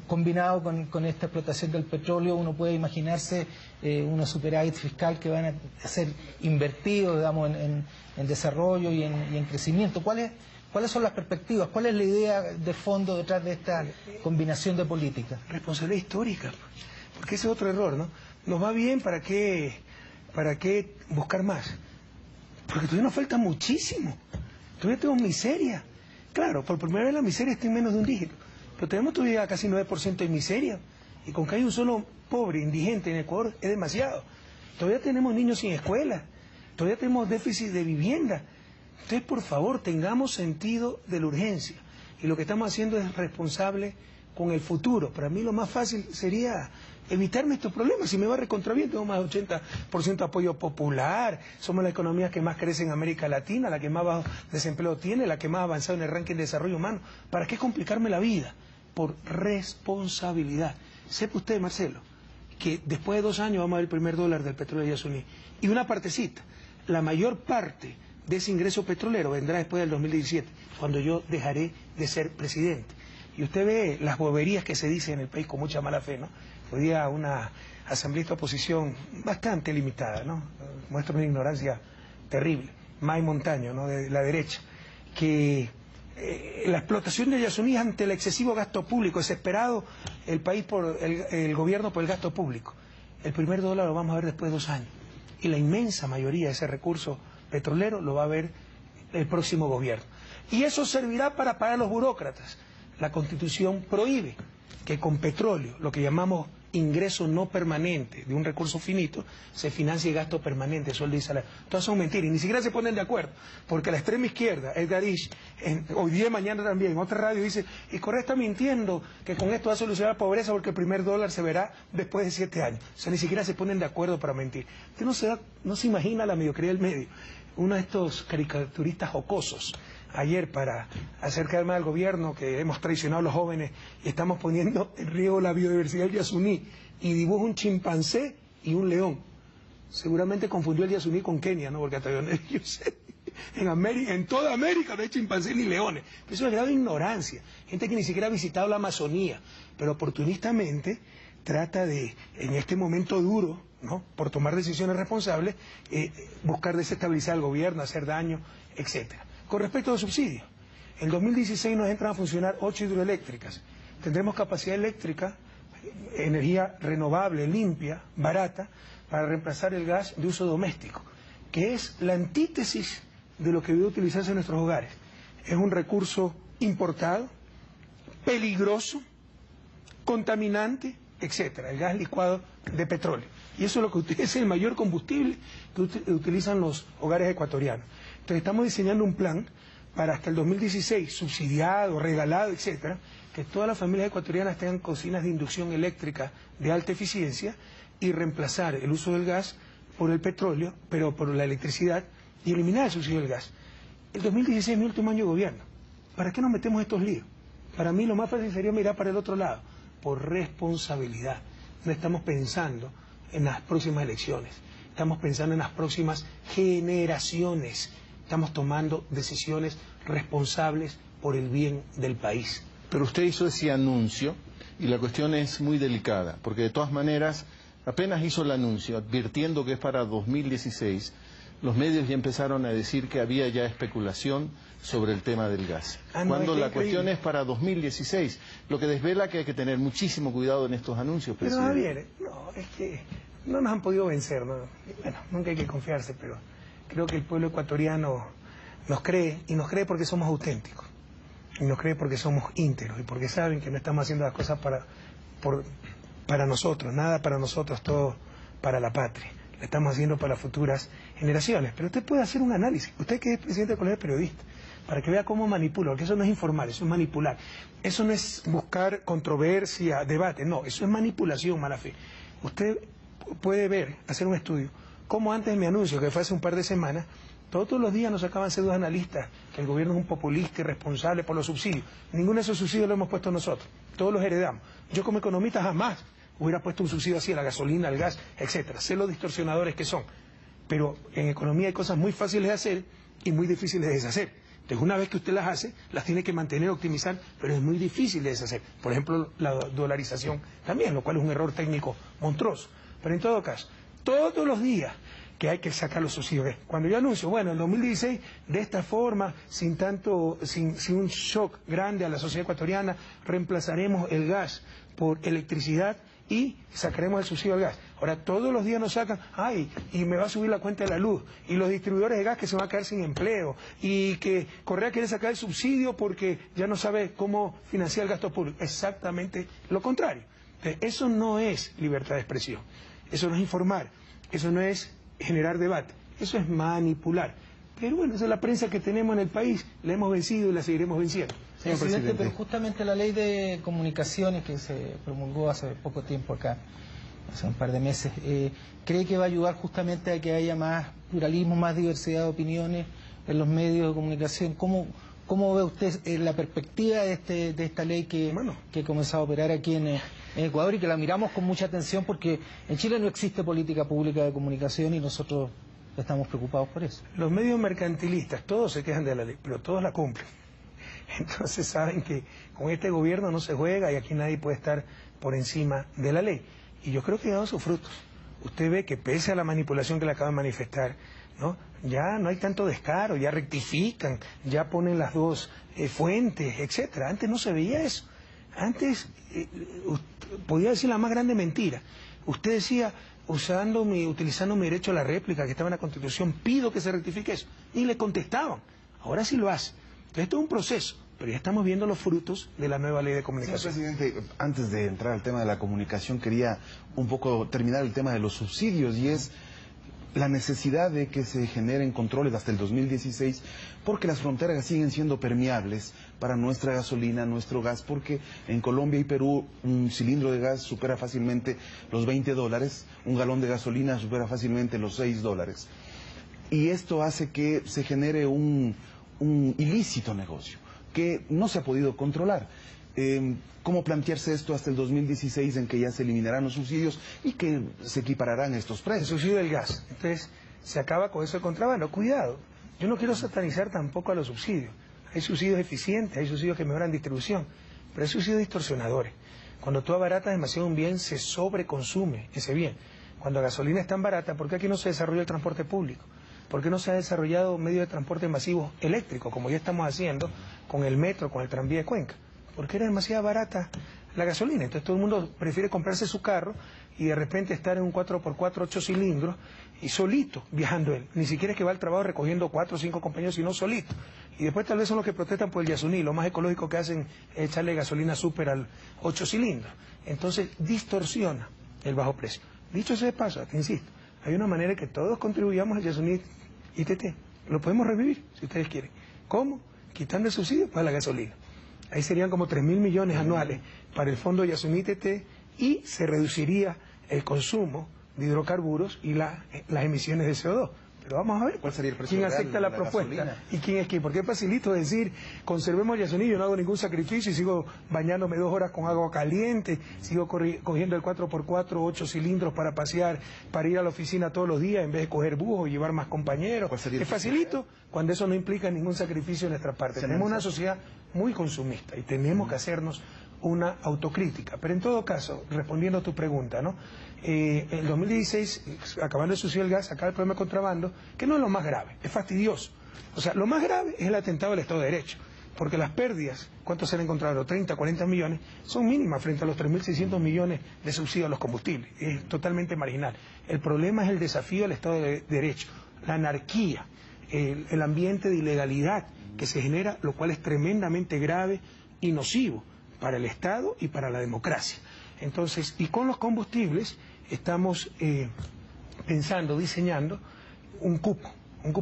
combinado con esta explotación del petróleo. Uno puede imaginarse unos superávit fiscal que van a ser invertidos, digamos, en desarrollo y en crecimiento. ¿Cuáles son las perspectivas? ¿Cuál es la idea de fondo detrás de esta combinación de políticas? Responsabilidad histórica, porque ese es otro error, ¿no? Nos va bien, ¿para qué buscar más? Porque todavía nos falta muchísimo. Todavía tenemos miseria. Claro, por primera vez la miseria está en menos de un dígito, pero tenemos todavía casi 9% de miseria. Y con que hay un solo pobre, indigente en Ecuador, es demasiado. Todavía tenemos niños sin escuela. Todavía tenemos déficit de vivienda. Entonces, por favor, tengamos sentido de la urgencia. Y lo que estamos haciendo es responsable con el futuro. Para mí lo más fácil sería evitarme estos problemas. Si me va recontra bien, tengo más de 80% de apoyo popular. Somos la economía que más crece en América Latina, la que más bajo desempleo tiene, la que más ha avanzado en el ranking de desarrollo humano. ¿Para qué complicarme la vida? Por responsabilidad. Sepa usted, Marcelo, que después de 2 años vamos a ver el primer dólar del petróleo de Yasuní. Y una partecita, la mayor parte de ese ingreso petrolero vendrá después del 2017, cuando yo dejaré de ser presidente. Y usted ve las boberías que se dicen en el país con mucha mala fe, ¿no? Hoy día una asambleísta de oposición bastante limitada, ¿no? Muestra una ignorancia terrible. May Montaño, ¿no? De la derecha, que la explotación de Yasuní ante el excesivo gasto público, desesperado el país por el gobierno por el gasto público. El primer dólar lo vamos a ver después de 2 años. Y la inmensa mayoría de ese recurso petrolero lo va a ver el próximo gobierno. Y eso servirá para pagar a los burócratas. La Constitución prohíbe que con petróleo, lo que llamamos ingreso no permanente de un recurso finito, se financie gasto permanente, sueldo y salario. Todas son mentiras y ni siquiera se ponen de acuerdo, porque la extrema izquierda, Edgar Ish, hoy día y mañana también, en otra radio dice, y Correa está mintiendo que con esto va a solucionar la pobreza porque el primer dólar se verá después de 7 años. O sea, ni siquiera se ponen de acuerdo para mentir. Usted no se imagina la mediocridad del medio. Uno de estos caricaturistas jocosos, ayer para hacer caer mal al gobierno que hemos traicionado a los jóvenes y estamos poniendo en riesgo la biodiversidad del Yasuní, y dibuja un chimpancé y un león. Seguramente confundió el Yasuní con Kenia, ¿no? Porque hasta donde yo sé, en toda América no hay chimpancés ni leones. Pero eso es grave ignorancia. Gente que ni siquiera ha visitado la Amazonía, pero oportunistamente trata de, en este momento duro, ¿no?, por tomar decisiones responsables, buscar desestabilizar al gobierno, hacer daño, etcétera. Con respecto a los subsidios, en 2016 nos entran a funcionar 8 hidroeléctricas. Tendremos capacidad eléctrica, energía renovable, limpia, barata, para reemplazar el gas de uso doméstico, que es la antítesis de lo que debe utilizarse en nuestros hogares. Es un recurso importado, peligroso, contaminante, etcétera, el gas licuado de petróleo. Y eso es lo que es el mayor combustible que utilizan los hogares ecuatorianos. Entonces estamos diseñando un plan para hasta el 2016, subsidiado, regalado, etcétera, que todas las familias ecuatorianas tengan cocinas de inducción eléctrica de alta eficiencia y reemplazar el uso del gas por el petróleo, pero por la electricidad, y eliminar el subsidio del gas. El 2016 es mi último año de gobierno. ¿Para qué nos metemos en estos líos? Para mí lo más fácil sería mirar para el otro lado, por responsabilidad. No estamos pensando en las próximas elecciones, estamos pensando en las próximas generaciones. estamos tomando decisiones responsables por el bien del país. Pero usted hizo ese anuncio y la cuestión es muy delicada, porque de todas maneras, apenas hizo el anuncio advirtiendo que es para 2016, los medios ya empezaron a decir que había ya especulación sobre el tema del gas. Cuando la cuestión es para 2016, lo que desvela que hay que tener muchísimo cuidado en estos anuncios, presidente. Pero Javier, no, es que no nos han podido vencer, ¿no? Bueno, nunca hay que confiarse, pero creo que el pueblo ecuatoriano nos cree, y nos cree porque somos auténticos, y nos cree porque somos íntegros, y porque saben que no estamos haciendo las cosas para nosotros, nada para nosotros, todo para la patria. Lo estamos haciendo para las futuras generaciones. Pero usted puede hacer un análisis, usted que es presidente del Colegio de Periodistas, para que vea cómo manipula, porque eso no es informar, eso es manipular. Eso no es buscar controversia, debate, no, eso es manipulación, mala fe. Usted puede ver, hacer un estudio, como antes de mi anuncio, que fue hace un par de semanas, todos los días nos sacaban dos analistas que el gobierno es un populista irresponsable por los subsidios. Ninguno de esos subsidios lo hemos puesto nosotros, todos los heredamos. Yo como economista jamás hubiera puesto un subsidio así a la gasolina, al gas, etcétera. Sé los distorsionadores que son. Pero en economía hay cosas muy fáciles de hacer y muy difíciles de deshacer. Entonces, una vez que usted las hace, las tiene que mantener, optimizar, pero es muy difícil de deshacer. Por ejemplo, la dolarización también, lo cual es un error técnico monstruoso. Pero en todo caso, todos los días que hay que sacar los subsidios. Cuando yo anuncio, bueno, en 2016, de esta forma, sin un shock grande a la sociedad ecuatoriana, reemplazaremos el gas por electricidad y sacaremos el subsidio al gas. Ahora, todos los días nos sacan, ay, y me va a subir la cuenta de la luz, y los distribuidores de gas que se van a quedar sin empleo, y que Correa quiere sacar el subsidio porque ya no sabe cómo financiar el gasto público. Exactamente lo contrario. Entonces, eso no es libertad de expresión, eso no es informar, eso no es generar debate, eso es manipular. Pero bueno, esa es la prensa que tenemos en el país, la hemos vencido y la seguiremos venciendo. Señor presidente, pero justamente la ley de comunicaciones que se promulgó hace poco tiempo acá, hace un par de meses, ¿cree que va a ayudar justamente a que haya más pluralismo, más diversidad de opiniones en los medios de comunicación? ¿Cómo ve usted la perspectiva de esta ley que ha comenzado a operar aquí en Ecuador y que la miramos con mucha atención porque en Chile no existe política pública de comunicación y nosotros estamos preocupados por eso? Los medios mercantilistas, todos se quejan de la ley, pero todos la cumplen. Entonces saben que con este gobierno no se juega y aquí nadie puede estar por encima de la ley. Y yo creo que ha dado sus frutos. Usted ve que pese a la manipulación que le acaba de manifestar, ¿no? Ya no hay tanto descaro, ya rectifican, ya ponen las dos fuentes, etcétera. Antes no se veía eso. Antes podía decir la más grande mentira. Usted decía, utilizando mi derecho a la réplica que estaba en la Constitución, pido que se rectifique eso. Y le contestaban. Ahora sí lo hace. Entonces, esto es un proceso, pero ya estamos viendo los frutos de la nueva ley de comunicación. Señor presidente, antes de entrar al tema de la comunicación, quería un poco terminar el tema de los subsidios, y es la necesidad de que se generen controles hasta el 2016, porque las fronteras siguen siendo permeables para nuestra gasolina, nuestro gas, porque en Colombia y Perú un cilindro de gas supera fácilmente los $20, un galón de gasolina supera fácilmente los $6. Y esto hace que se genere un ilícito negocio que no se ha podido controlar. ¿Cómo plantearse esto hasta el 2016 en que ya se eliminarán los subsidios y que se equipararán estos precios? El subsidio del gas. Entonces, se acaba con eso el contrabando. Cuidado, yo no quiero satanizar tampoco a los subsidios. Hay subsidios eficientes, hay subsidios que mejoran distribución, pero hay subsidios distorsionadores. Cuando tú abaratas demasiado un bien, se sobreconsume ese bien. Cuando la gasolina es tan barata, ¿por qué aquí no se desarrolla el transporte público? ¿Por qué no se ha desarrollado medios de transporte masivos eléctricos, como ya estamos haciendo con el metro, con el tranvía de Cuenca? Porque era demasiado barata la gasolina. Entonces todo el mundo prefiere comprarse su carro y de repente estar en un 4x4, 8 cilindros, y solito viajando él. Ni siquiera es que va al trabajo recogiendo 4 o 5 compañeros, sino solito. Y después tal vez son los que protestan por el Yasuní. Lo más ecológico que hacen es echarle gasolina súper al 8 cilindros. Entonces distorsiona el bajo precio. Dicho sea de paso, te insisto, hay una manera que todos contribuyamos al Yasuní ITT. Lo podemos revivir, si ustedes quieren. ¿Cómo? Quitando el subsidio para la gasolina. Ahí serían como 3.000 millones anuales para el fondo Yasuní ITT y se reduciría el consumo de hidrocarburos y las emisiones de CO2. Pero vamos a ver ¿Cuál sería el precio quién real acepta de la la propuesta gasolina? y quién es quién. Porque es facilito decir, conservemos el Yasuní, yo no hago ningún sacrificio y sigo bañándome 2 horas con agua caliente, sigo cogiendo el 4x4, 8 cilindros para pasear, para ir a la oficina todos los días en vez de coger bus o llevar más compañeros. ¿Cuál sería el Es facilito cuando eso no implica ningún sacrificio de nuestra parte. Tenemos una sociedad muy consumista y tenemos que hacernos una autocrítica. Pero en todo caso, respondiendo a tu pregunta, ¿no? En 2016, acabando de subsidiar el gas, acaba el problema de contrabando, que no es lo más grave, es fastidioso. O sea, lo más grave es el atentado al Estado de Derecho, porque las pérdidas, ¿cuántos se han encontrado? 30, 40 millones, son mínimas frente a los 3.600 millones de subsidio a los combustibles. Es totalmente marginal. El problema es el desafío al Estado de Derecho, la anarquía, el ambiente de ilegalidad que se genera, lo cual es tremendamente grave y nocivo para el Estado y para la democracia. Entonces, y con los combustibles estamos pensando, diseñando un cupo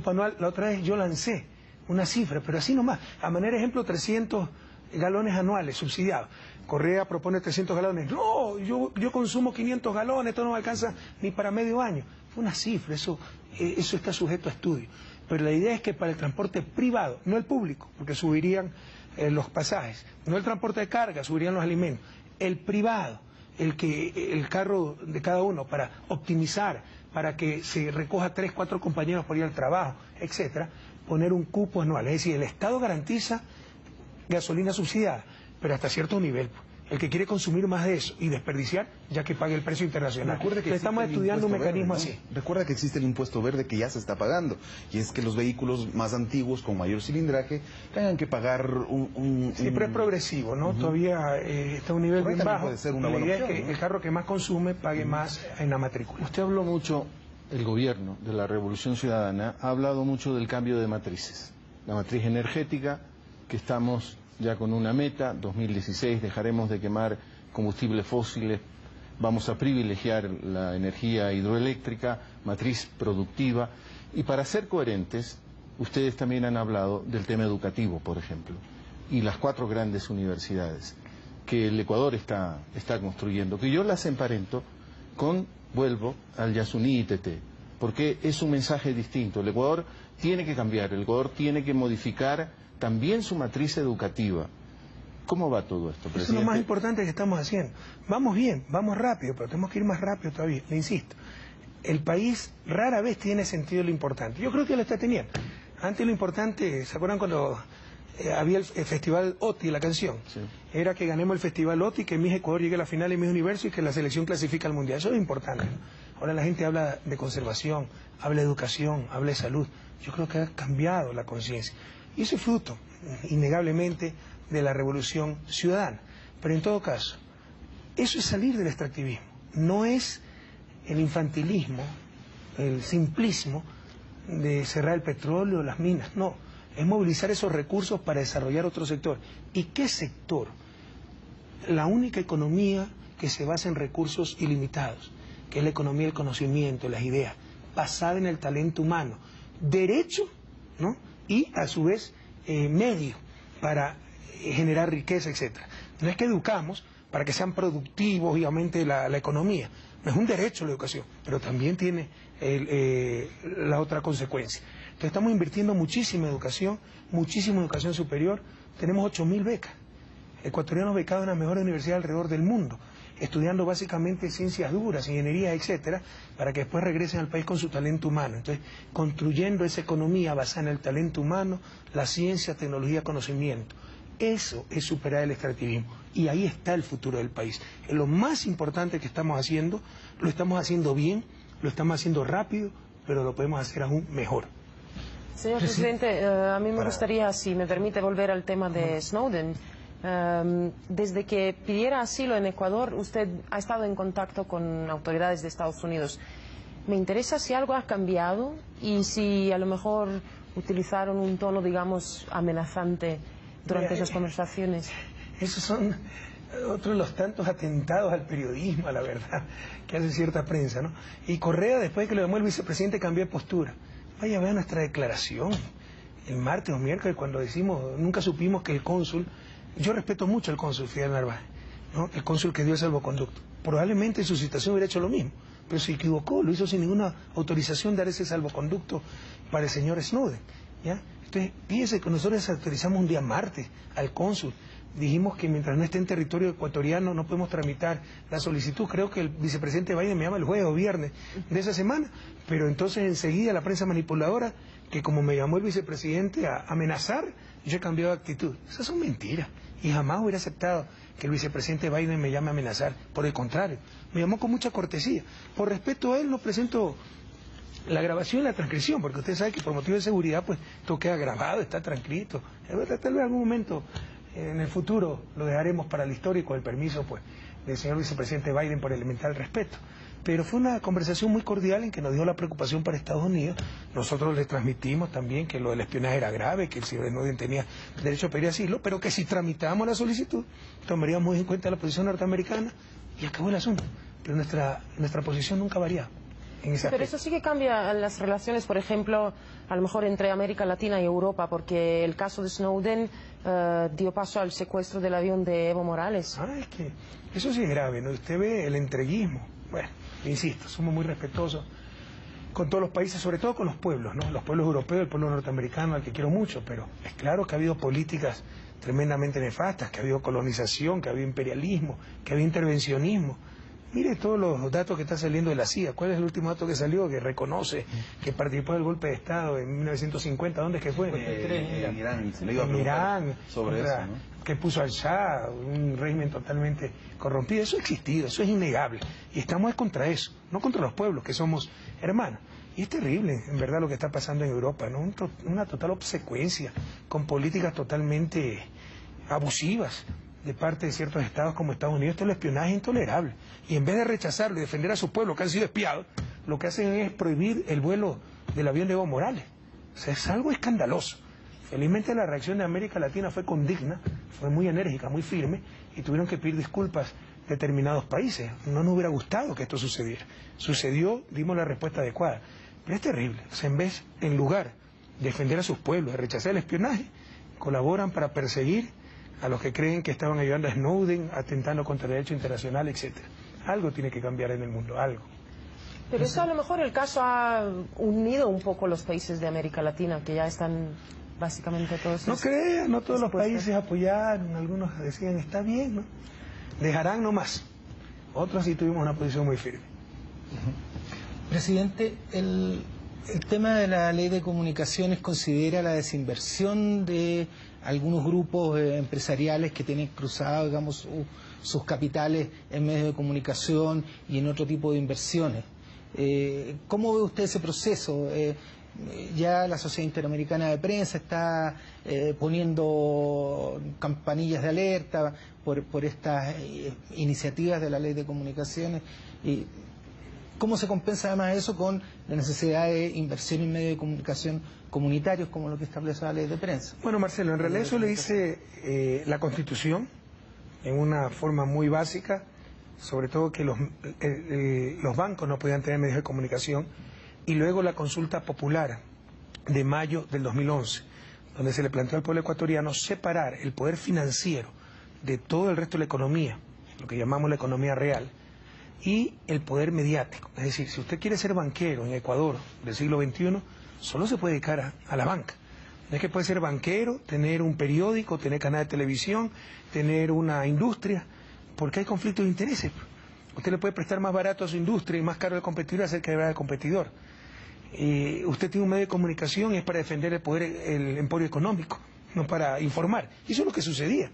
anual. La otra vez yo lancé una cifra, pero así nomás, a manera de ejemplo 300 galones anuales subsidiados. Correa propone 300 galones, no, yo consumo 500 galones, esto no me alcanza ni para medio año. Fue una cifra, eso está sujeto a estudio. Pero la idea es que para el transporte privado, no el público, porque subirían los pasajes, no el transporte de carga, subirían los alimentos, el privado, el carro de cada uno para optimizar, para que se recoja 3, 4 compañeros por ir al trabajo, etcétera, poner un cupo anual. Es decir, el Estado garantiza gasolina subsidiada, pero hasta cierto nivel. El que quiere consumir más de eso y desperdiciar, ya que pague el precio internacional. Estamos estudiando un mecanismo así. Recuerda que existe el impuesto verde que ya se está pagando, y es que los vehículos más antiguos, con mayor cilindraje, tengan que pagar Sí, pero es progresivo, ¿no? Todavía está a un nivel bien bajo. Puede ser una la buena idea opción, es que ¿no? el carro que más consume pague más en la matrícula. Usted habló mucho, el gobierno de la Revolución Ciudadana ha hablado mucho del cambio de matrices. La matriz energética, que estamos ya con una meta, 2016 dejaremos de quemar combustibles fósiles, vamos a privilegiar la energía hidroeléctrica, matriz productiva, y para ser coherentes, ustedes también han hablado del tema educativo, por ejemplo, y las 4 grandes universidades que el Ecuador está construyendo, que yo las emparento con, vuelvo al Yasuní ITT, porque es un mensaje distinto. El Ecuador tiene que cambiar, el Ecuador tiene que modificar también su matriz educativa. ¿Cómo va todo esto, presidente? Eso es lo más importante que estamos haciendo. Vamos bien, vamos rápido, pero tenemos que ir más rápido todavía. Le insisto, el país rara vez tiene sentido lo importante. Yo creo que lo está teniendo. Antes lo importante, ¿se acuerdan cuando había el festival OTI, la canción? Sí. Era que ganemos el festival OTI, que Miss Ecuador llegue a la final en Miss Universo y que la selección clasifique al Mundial. Eso es importante, ¿no? Ahora la gente habla de conservación, habla de educación, habla de salud. Yo creo que ha cambiado la conciencia. Y eso es fruto, innegablemente, de la revolución ciudadana. Pero en todo caso, eso es salir del extractivismo. No es el infantilismo, el simplismo de cerrar el petróleo, las minas. No, es movilizar esos recursos para desarrollar otro sector. ¿Y qué sector? La única economía que se basa en recursos ilimitados, que es la economía del conocimiento, las ideas, basada en el talento humano. Derecho, ¿no? Y a su vez medio para generar riqueza, etcétera. No es que educamos para que sean productivos y aumente la economía. No es un derecho la educación, pero también tiene la otra consecuencia. Entonces estamos invirtiendo muchísima educación superior. Tenemos 8.000 becas. Ecuatorianos becados en las mejores universidades alrededor del mundo, estudiando básicamente ciencias duras, ingeniería, etcétera, para que después regresen al país con su talento humano. Entonces, construyendo esa economía basada en el talento humano, la ciencia, tecnología, conocimiento. Eso es superar el extractivismo. Y ahí está el futuro del país. Es lo más importante que estamos haciendo, lo estamos haciendo bien, lo estamos haciendo rápido, pero lo podemos hacer aún mejor. Señor presidente, a mí me gustaría, si me permite, volver al tema de Snowden. Desde que pidiera asilo en Ecuador, usted ha estado en contacto con autoridades de Estados Unidos. Me interesa si algo ha cambiado y si a lo mejor utilizaron un tono, digamos, amenazante durante esas conversaciones. Esos son otros de los tantos atentados al periodismo, a la verdad, que hace cierta prensa, ¿no? Y Correa, después de que lo llamó el vicepresidente, cambió de postura. Vaya a ver nuestra declaración el martes o miércoles, cuando decimos, nunca supimos que el cónsul. Yo respeto mucho al cónsul Fidel Narváez, ¿no? El cónsul que dio el salvoconducto. Probablemente en su situación hubiera hecho lo mismo, pero se equivocó, lo hizo sin ninguna autorización dar ese salvoconducto para el señor Snowden, ¿ya? Entonces, fíjese que nosotros autorizamos un día martes al cónsul, dijimos que mientras no esté en territorio ecuatoriano no podemos tramitar la solicitud. Creo que el vicepresidente Biden me llama el jueves o viernes de esa semana, pero entonces enseguida la prensa manipuladora, que como me llamó el vicepresidente a amenazar, yo he cambiado de actitud. Esas son mentiras, y jamás hubiera aceptado que el vicepresidente Biden me llame a amenazar. Por el contrario, me llamó con mucha cortesía. Por respeto a él no presento la grabación y la transcripción, porque usted sabe que por motivo de seguridad pues todo queda grabado, está transcrito. Es verdad, tal vez en algún momento en el futuro lo dejaremos para la historia y con el permiso pues del señor vicepresidente Biden por elemental respeto. Pero fue una conversación muy cordial en que nos dio la preocupación para Estados Unidos. Nosotros le transmitimos también que lo del espionaje era grave, que el señor Snowden tenía derecho a pedir asilo, pero que si tramitábamos la solicitud tomaríamos en cuenta la posición norteamericana y acabó el asunto. Pero nuestra posición nunca varía. Pero eso sí que cambia las relaciones, por ejemplo, a lo mejor entre América Latina y Europa, porque el caso de Snowden dio paso al secuestro del avión de Evo Morales. Es que eso sí es grave, ¿no? Usted ve el entreguismo. Bueno, insisto, somos muy respetuosos con todos los países, sobre todo con los pueblos, ¿no? Los pueblos europeos, el pueblo norteamericano, al que quiero mucho, pero es claro que ha habido políticas tremendamente nefastas, que ha habido colonización, que ha habido imperialismo, que ha habido intervencionismo. Mire todos los datos que están saliendo de la CIA. ¿Cuál es el último dato que salió? Que reconoce que participó del golpe de Estado en 1950. ¿Dónde es que fue? En Irán. En Irán, sobre eso, ¿no? Que puso al Shah, un régimen totalmente corrompido. Eso ha existido, eso es innegable. Y estamos contra eso, no contra los pueblos, que somos hermanos. Y es terrible, en verdad, lo que está pasando en Europa, ¿no? Una total obsecuencia, con políticas totalmente abusivas de parte de ciertos estados como Estados Unidos. Esto es el espionaje intolerable. Y en vez de rechazarlo y defender a su pueblo que han sido espiados, lo que hacen es prohibir el vuelo del avión de Evo Morales. O sea, es algo escandaloso. Felizmente la reacción de América Latina fue condigna, fue muy enérgica, muy firme, y tuvieron que pedir disculpas determinados países. No nos hubiera gustado que esto sucediera. Sucedió, dimos la respuesta adecuada. Pero es terrible. O sea, en lugar de defender a sus pueblos, de rechazar el espionaje, colaboran para perseguir a los que creen que estaban ayudando a Snowden, atentando contra el derecho internacional, etcétera. Algo tiene que cambiar en el mundo, algo. Pero eso a lo mejor el caso ha unido un poco los países de América Latina, que ya están básicamente todos... No crean, no todos los países apoyaron, algunos decían, está bien, ¿no? Dejarán nomás. Otros sí tuvimos una posición muy firme. Presidente, el tema de la ley de comunicaciones considera la desinversión de algunos grupos empresariales que tienen cruzado, digamos, sus capitales en medios de comunicación y en otro tipo de inversiones. ¿Cómo ve usted ese proceso? Ya la Sociedad Interamericana de Prensa está poniendo campanillas de alerta por estas iniciativas de la ley de comunicaciones. Y ¿cómo se compensa además eso con la necesidad de inversión en medios de comunicación comunitarios como lo que establece la ley de prensa? Bueno, Marcelo, en realidad eso le dice la Constitución en una forma muy básica, sobre todo que los bancos no podían tener medios de comunicación, y luego la consulta popular de mayo del 2011, donde se le planteó al pueblo ecuatoriano separar el poder financiero de todo el resto de la economía, lo que llamamos la economía real, y el poder mediático. Es decir, si usted quiere ser banquero en Ecuador del siglo XXI, solo se puede dedicar a la banca. No es que puede ser banquero, tener un periódico, tener canal de televisión, tener una industria, porque hay conflictos de intereses. Usted le puede prestar más barato a su industria y más caro al competidor acerca de al competidor. Usted tiene un medio de comunicación y es para defender el poder, el emporio económico, no para informar. Y eso es lo que sucedía.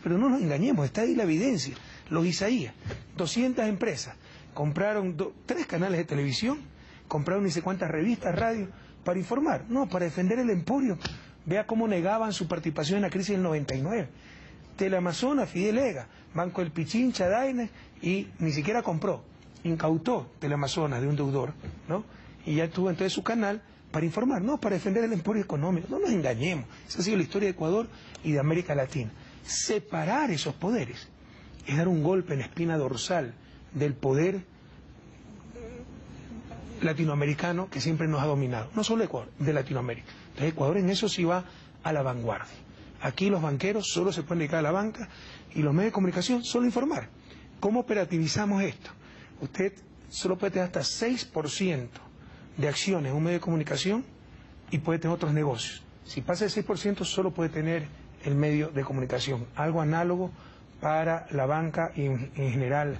Pero no nos engañemos, está ahí la evidencia. Los Isaías, 200 empresas, compraron 3 canales de televisión, compraron ni sé cuántas revistas, radios, para informar, no, para defender el emporio. Vea cómo negaban su participación en la crisis del 99. Teleamazonas, Fidel Ega, Banco del Pichincha, Dainer, y ni siquiera compró, incautó Teleamazonas de un deudor, ¿no? Y ya tuvo entonces su canal para informar, no, para defender el emporio económico. No nos engañemos, esa ha sido la historia de Ecuador y de América Latina. Separar esos poderes es dar un golpe en la espina dorsal del poder latinoamericano que siempre nos ha dominado, no solo Ecuador, de Latinoamérica. Entonces Ecuador en eso sí va a la vanguardia. Aquí los banqueros solo se pueden dedicar a la banca y los medios de comunicación solo informar. ¿Cómo operativizamos esto? Usted solo puede tener hasta 6% de acciones en un medio de comunicación y puede tener otros negocios. Si pasa el 6%, solo puede tener el medio de comunicación. Algo análogo para la banca y en general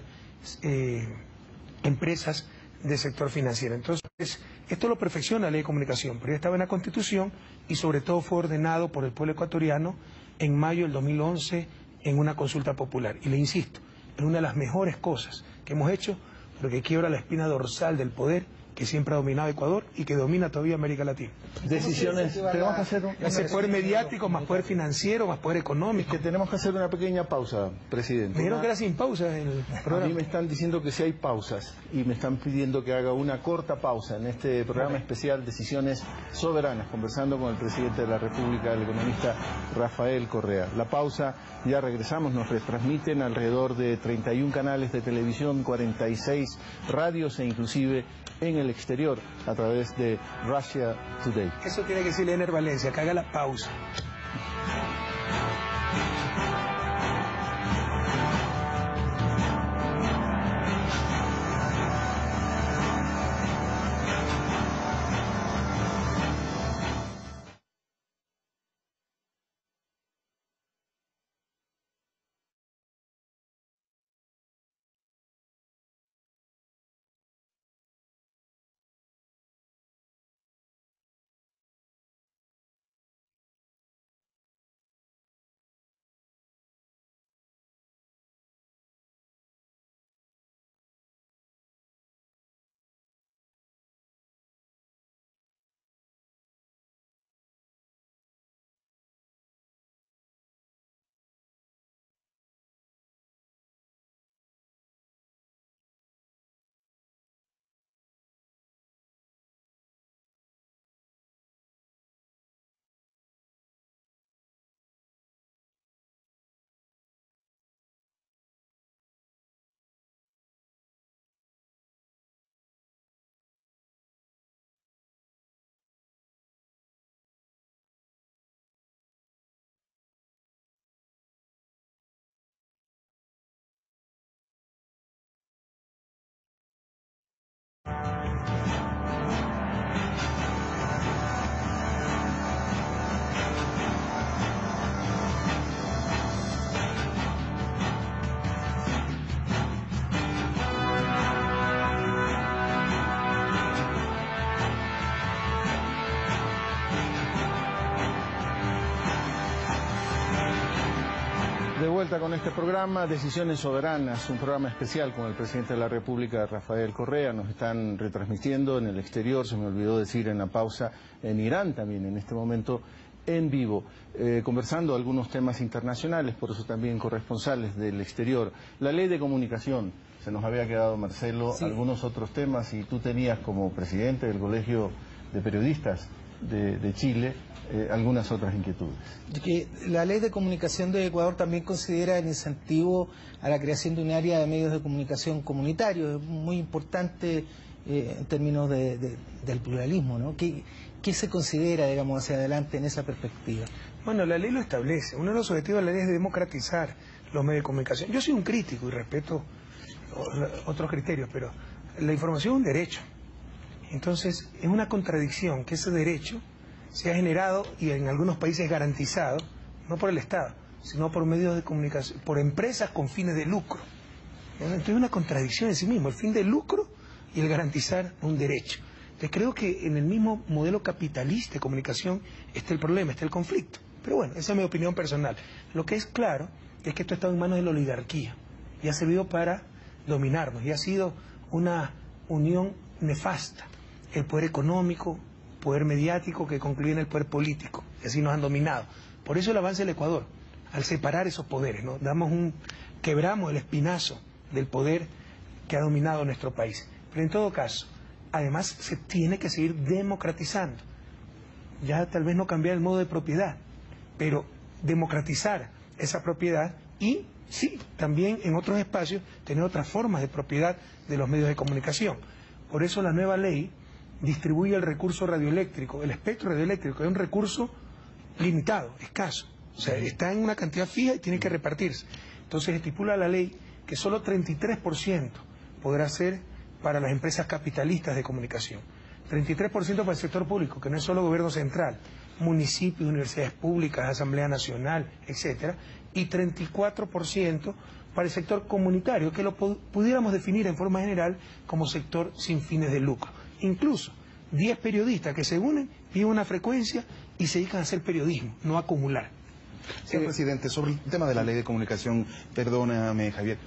empresas del sector financiero. Entonces, esto lo perfecciona la ley de comunicación, pero ya estaba en la Constitución y sobre todo fue ordenado por el pueblo ecuatoriano en mayo del 2011 en una consulta popular. Y le insisto, es una de las mejores cosas que hemos hecho, porque quiebra la espina dorsal del poder que siempre ha dominado Ecuador y que domina todavía América Latina. Decisiones, tenemos que hacer ese poder mediático, más poder financiero, más poder económico. que tenemos que hacer una pequeña pausa, presidente. Me dijeron que era sin pausa en el A programa. mí me están diciendo que sí hay pausas y me están pidiendo que haga una corta pausa en este programa especial Decisiones Soberanas, conversando con el presidente de la República, el economista Rafael Correa. La pausa, ya regresamos, nos retransmiten alrededor de 31 canales de televisión, 46 radios e inclusive en el exterior a través de Russia Today. Eso tiene que decirle Ener Valencia, que haga la pausa. De vuelta con este programa, Decisiones Soberanas, un programa especial con el presidente de la República, Rafael Correa. Nos están retransmitiendo en el exterior, se me olvidó decir en la pausa, en Irán también en este momento, en vivo, conversando algunos temas internacionales, por eso también corresponsales del exterior. La ley de comunicación, se nos había quedado, Marcelo, sí, algunos otros temas, y tú tenías como presidente del Colegio de Periodistas de Chile algunas otras inquietudes. Que la ley de comunicación de Ecuador también considera el incentivo a la creación de un área de medios de comunicación comunitarios. Es muy importante en términos del pluralismo, ¿no? ¿Qué se considera, digamos, hacia adelante en esa perspectiva? Bueno, la ley lo establece. Uno de los objetivos de la ley es democratizar los medios de comunicación. Yo soy un crítico y respeto otros criterios, pero la información es un derecho. Entonces, es una contradicción que ese derecho se ha generado y en algunos países garantizado, no por el Estado, sino por medios de comunicación, por empresas con fines de lucro. Entonces, es una contradicción en sí mismo, el fin de lucro y el garantizar un derecho. Entonces, creo que en el mismo modelo capitalista de comunicación está el problema, está el conflicto. Pero bueno, esa es mi opinión personal. Lo que es claro es que esto está en manos de la oligarquía y ha servido para dominarnos y ha sido una unión nefasta. El poder económico, poder mediático que concluye en el poder político, y así nos han dominado. Por eso el avance del Ecuador, al separar esos poderes, ¿no? Quebramos el espinazo del poder que ha dominado nuestro país. Pero en todo caso, además se tiene que seguir democratizando. Ya tal vez no cambiar el modo de propiedad, pero democratizar esa propiedad y, sí, también en otros espacios tener otras formas de propiedad de los medios de comunicación. Por eso la nueva ley distribuye el recurso radioeléctrico, el espectro radioeléctrico, es un recurso limitado, escaso, o sea, está en una cantidad fija y tiene que repartirse. Entonces estipula la ley que solo 33% podrá ser para las empresas capitalistas de comunicación, 33% para el sector público, que no es solo gobierno central, municipios, universidades públicas, Asamblea Nacional, etcétera, y 34% para el sector comunitario, que lo pudiéramos definir en forma general como sector sin fines de lucro. Incluso 10 periodistas que se unen, viven una frecuencia y se dedican a hacer periodismo, no a acumular. Señor presidente, sobre el tema de la ley de comunicación, perdóname, Javier,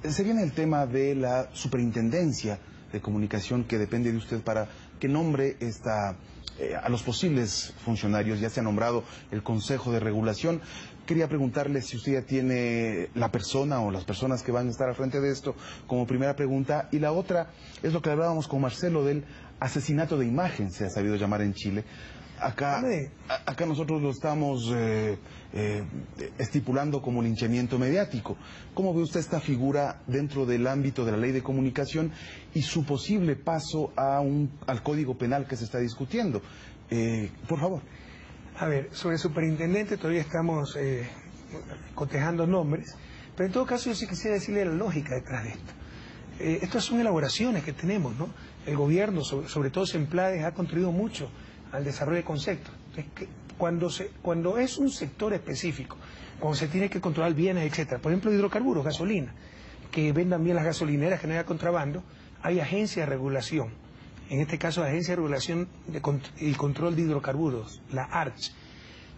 se viene el tema de la superintendencia de comunicación que depende de usted para que nombre a los posibles funcionarios. Ya se ha nombrado el Consejo de Regulación. Quería preguntarle si usted ya tiene la persona o las personas que van a estar al frente de esto como primera pregunta. Y la otra es lo que hablábamos con Marcelo del asesinato de imagen, se ha sabido llamar en Chile. Acá nosotros lo estamos estipulando como linchamiento mediático. ¿Cómo ve usted esta figura dentro del ámbito de la ley de comunicación y su posible paso al Código Penal que se está discutiendo? Por favor. A ver, sobre superintendente todavía estamos cotejando nombres, pero en todo caso yo sí quisiera decirle la lógica detrás de esto. Estas son elaboraciones que tenemos, ¿no? El gobierno, sobre todo Semplades, ha contribuido mucho al desarrollo de conceptos. Es que cuando es un sector específico, cuando se tiene que controlar bienes, etcétera, por ejemplo hidrocarburos, gasolina, que vendan bien las gasolineras, que no haya contrabando, hay agencia de regulación. En este caso, la Agencia de Regulación y Control de Hidrocarburos, la ARCH.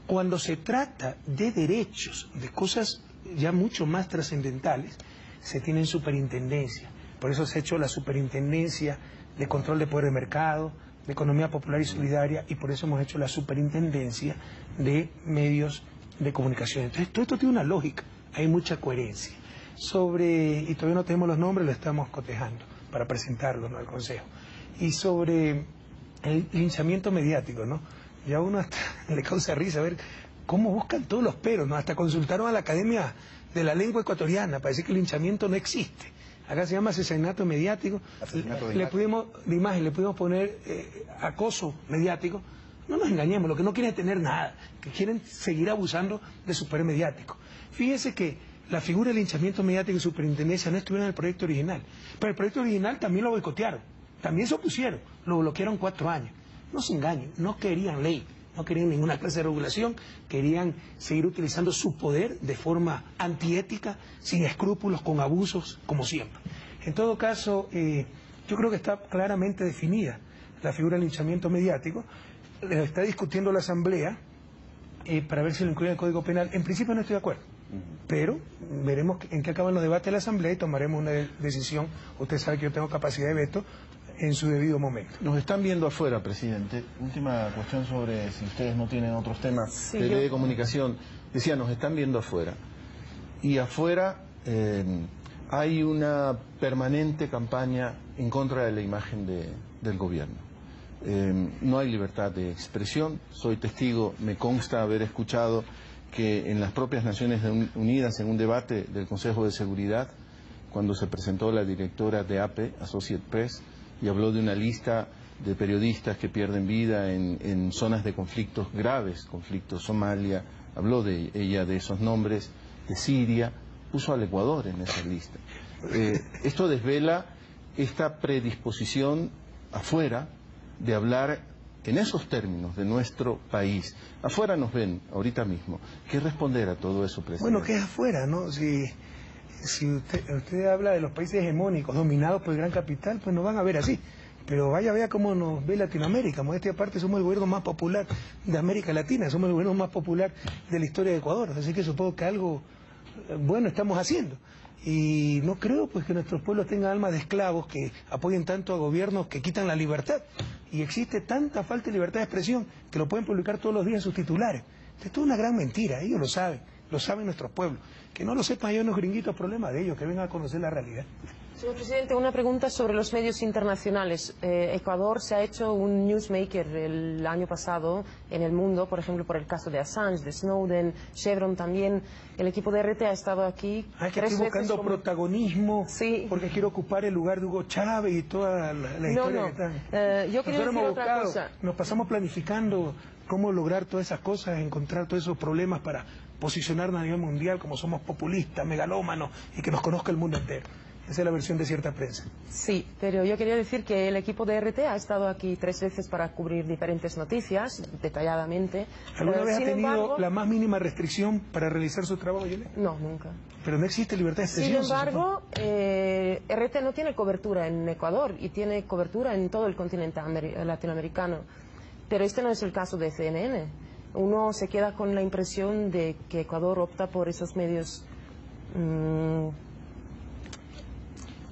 Cuando se trata de derechos, de cosas ya mucho más trascendentales, se tiene superintendencia. Por eso se ha hecho la superintendencia de control de poder de mercado, de economía popular y solidaria, y por eso hemos hecho la superintendencia de medios de comunicación. Entonces, todo esto tiene una lógica, hay mucha coherencia. Y todavía no tenemos los nombres, lo estamos cotejando para presentarlos, ¿no?, al Consejo. Y sobre el linchamiento mediático, ¿no? Ya uno hasta le causa risa ver cómo buscan todos los peros, ¿no? Hasta consultaron a la Academia de la Lengua Ecuatoriana para decir que el linchamiento no existe. Acá se llama asesinato mediático. Le pudimos poner acoso mediático. No nos engañemos, lo que no quieren es tener nada, que quieren seguir abusando de su poder mediático. Fíjese que la figura del linchamiento mediático y superintendencia no estuvieron en el proyecto original, pero el proyecto original también lo boicotearon, también se opusieron, lo bloquearon 4 años. No se engañen, no querían ley, no querían ninguna clase de regulación, querían seguir utilizando su poder de forma antiética, sin escrúpulos, con abusos, como siempre. En todo caso, yo creo que está claramente definida la figura del linchamiento mediático. Está discutiendo la Asamblea para ver si lo incluye en el Código Penal. En principio no estoy de acuerdo, pero veremos en qué acaban los debates de la Asamblea y tomaremos una decisión. Usted sabe que yo tengo capacidad de veto en su debido momento. Nos están viendo afuera, presidente. Última cuestión sobre si ustedes no tienen otros temas de ley de comunicación. Decía, nos están viendo afuera. Y afuera hay una permanente campaña en contra de la imagen del gobierno. No hay libertad de expresión. Soy testigo, me consta haber escuchado que en las propias Naciones Unidas, en un debate del Consejo de Seguridad, cuando se presentó la directora de AP, Associated Press, y habló de una lista de periodistas que pierden vida en zonas de conflictos graves, conflictos Somalia, habló de ella de esos nombres, de Siria, puso al Ecuador en esa lista. Esto desvela esta predisposición afuera de hablar en esos términos de nuestro país. Afuera nos ven ahorita mismo. ¿Qué responder a todo eso, presidente? Bueno, ¿qué es afuera, no? Si usted habla de los países hegemónicos dominados por el gran capital, pues nos van a ver así. Pero vea cómo nos ve Latinoamérica. Modestia aparte, somos el gobierno más popular de América Latina, somos el gobierno más popular de la historia de Ecuador. Así que supongo que algo bueno estamos haciendo. Y no creo pues que nuestros pueblos tengan almas de esclavos que apoyen tanto a gobiernos que quitan la libertad. Y existe tanta falta de libertad de expresión que lo pueden publicar todos los días en sus titulares. Esto es una gran mentira, ellos lo saben nuestros pueblos. Que no lo sepan ellos, unos gringuitos, problema de ellos, que vengan a conocer la realidad. Señor presidente, una pregunta sobre los medios internacionales. Ecuador se ha hecho un newsmaker el año pasado en el mundo, por ejemplo, por el caso de Assange, de Snowden, Chevron también. El equipo de RT ha estado aquí. Que estoy buscando protagonismo, sí, porque quiero ocupar el lugar de Hugo Chávez y toda la historia que están. Yo quería decir otra cosa. Nos pasamos planificando cómo lograr todas esas cosas, encontrar todos esos problemas para posicionarnos a nivel mundial como somos populistas, megalómanos y que nos conozca el mundo entero. Esa es la versión de cierta prensa. Sí, pero yo quería decir que el equipo de RT ha estado aquí 3 veces para cubrir diferentes noticias, detalladamente. ¿Alguna vez ha sin tenido embargo, la más mínima restricción para realizar su trabajo, Yolanda? No, nunca. Pero no existe libertad de expresión. Sin embargo, RT no tiene cobertura en Ecuador y tiene cobertura en todo el continente latinoamericano. Pero este no es el caso de CNN. Uno se queda con la impresión de que Ecuador opta por esos medios,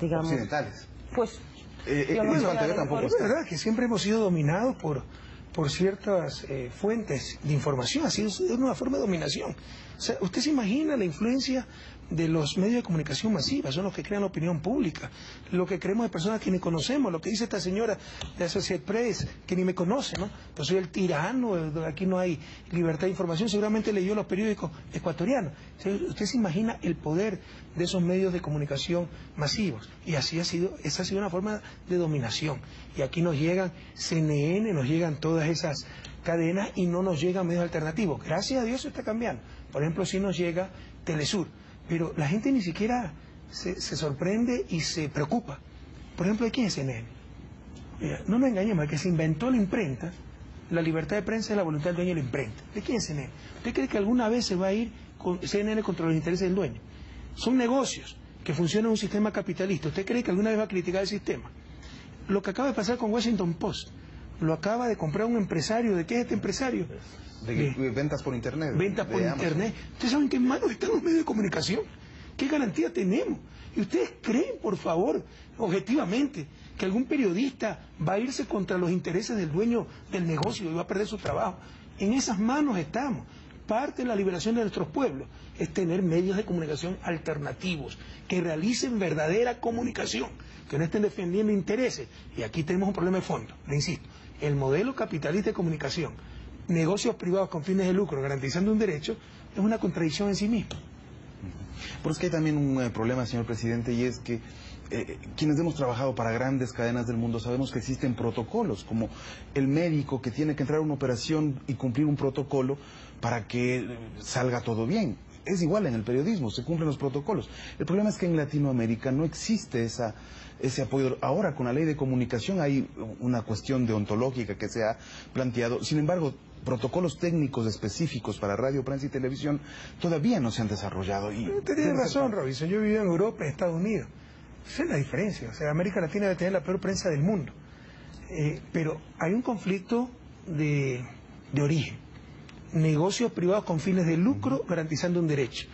digamos... occidentales. Pues... yo no sé, tampoco es verdad que siempre hemos sido dominados por ciertas fuentes de información. Ha sido una forma de dominación. O sea, usted se imagina la influencia de los medios de comunicación masivas, son los que crean la opinión pública, lo que creemos de personas que ni conocemos, lo que dice esta señora de Associated Press, que ni me conoce, ¿no? Yo soy el tirano, aquí no hay libertad de información, seguramente leyó los periódicos ecuatorianos. O sea, usted se imagina el poder de esos medios de comunicación masivos, y así esa ha sido una forma de dominación. Y aquí nos llegan CNN, nos llegan todas esas cadenas y no nos llegan medios alternativos. Gracias a Dios se está cambiando. Por ejemplo, sí nos llega Telesur. Pero la gente ni siquiera se sorprende y se preocupa. Por ejemplo, ¿de quién es CNN? Mira, no nos engañemos, el que se inventó la imprenta, la libertad de prensa es la voluntad del dueño de la imprenta. ¿De quién es CNN? ¿Usted cree que alguna vez se va a ir con CNN contra los intereses del dueño? Son negocios que funcionan en un sistema capitalista. ¿Usted cree que alguna vez va a criticar el sistema? Lo que acaba de pasar con Washington Post, lo acaba de comprar un empresario. ¿De qué es este empresario? De ventas por internet. Ventas por internet. ¿Ustedes saben qué manos están los medios de comunicación? ¿Qué garantía tenemos? ¿Y ustedes creen, por favor, objetivamente, que algún periodista va a irse contra los intereses del dueño del negocio y va a perder su trabajo? En esas manos estamos. Parte de la liberación de nuestros pueblos es tener medios de comunicación alternativos, que realicen verdadera comunicación, que no estén defendiendo intereses. Y aquí tenemos un problema de fondo, le insisto. El modelo capitalista de comunicación, negocios privados con fines de lucro garantizando un derecho, es una contradicción en sí mismo. Pero es que hay también un problema, señor presidente, y es que quienes hemos trabajado para grandes cadenas del mundo sabemos que existen protocolos, como el médico que tiene que entrar a una operación y cumplir un protocolo para que salga todo bien. Es igual en el periodismo, se cumplen los protocolos. El problema es que en Latinoamérica no existe ese apoyo. Ahora con la ley de comunicación hay una cuestión deontológica que se ha planteado. Sin embargo, protocolos técnicos específicos para radio, prensa y televisión todavía no se han desarrollado. Tiene razón, Robinson. Yo he vivido en Europa, en Estados Unidos. Esa es la diferencia. O sea, América Latina debe tener la peor prensa del mundo. Pero hay un conflicto de origen. Negocios privados con fines de lucro garantizando un derecho.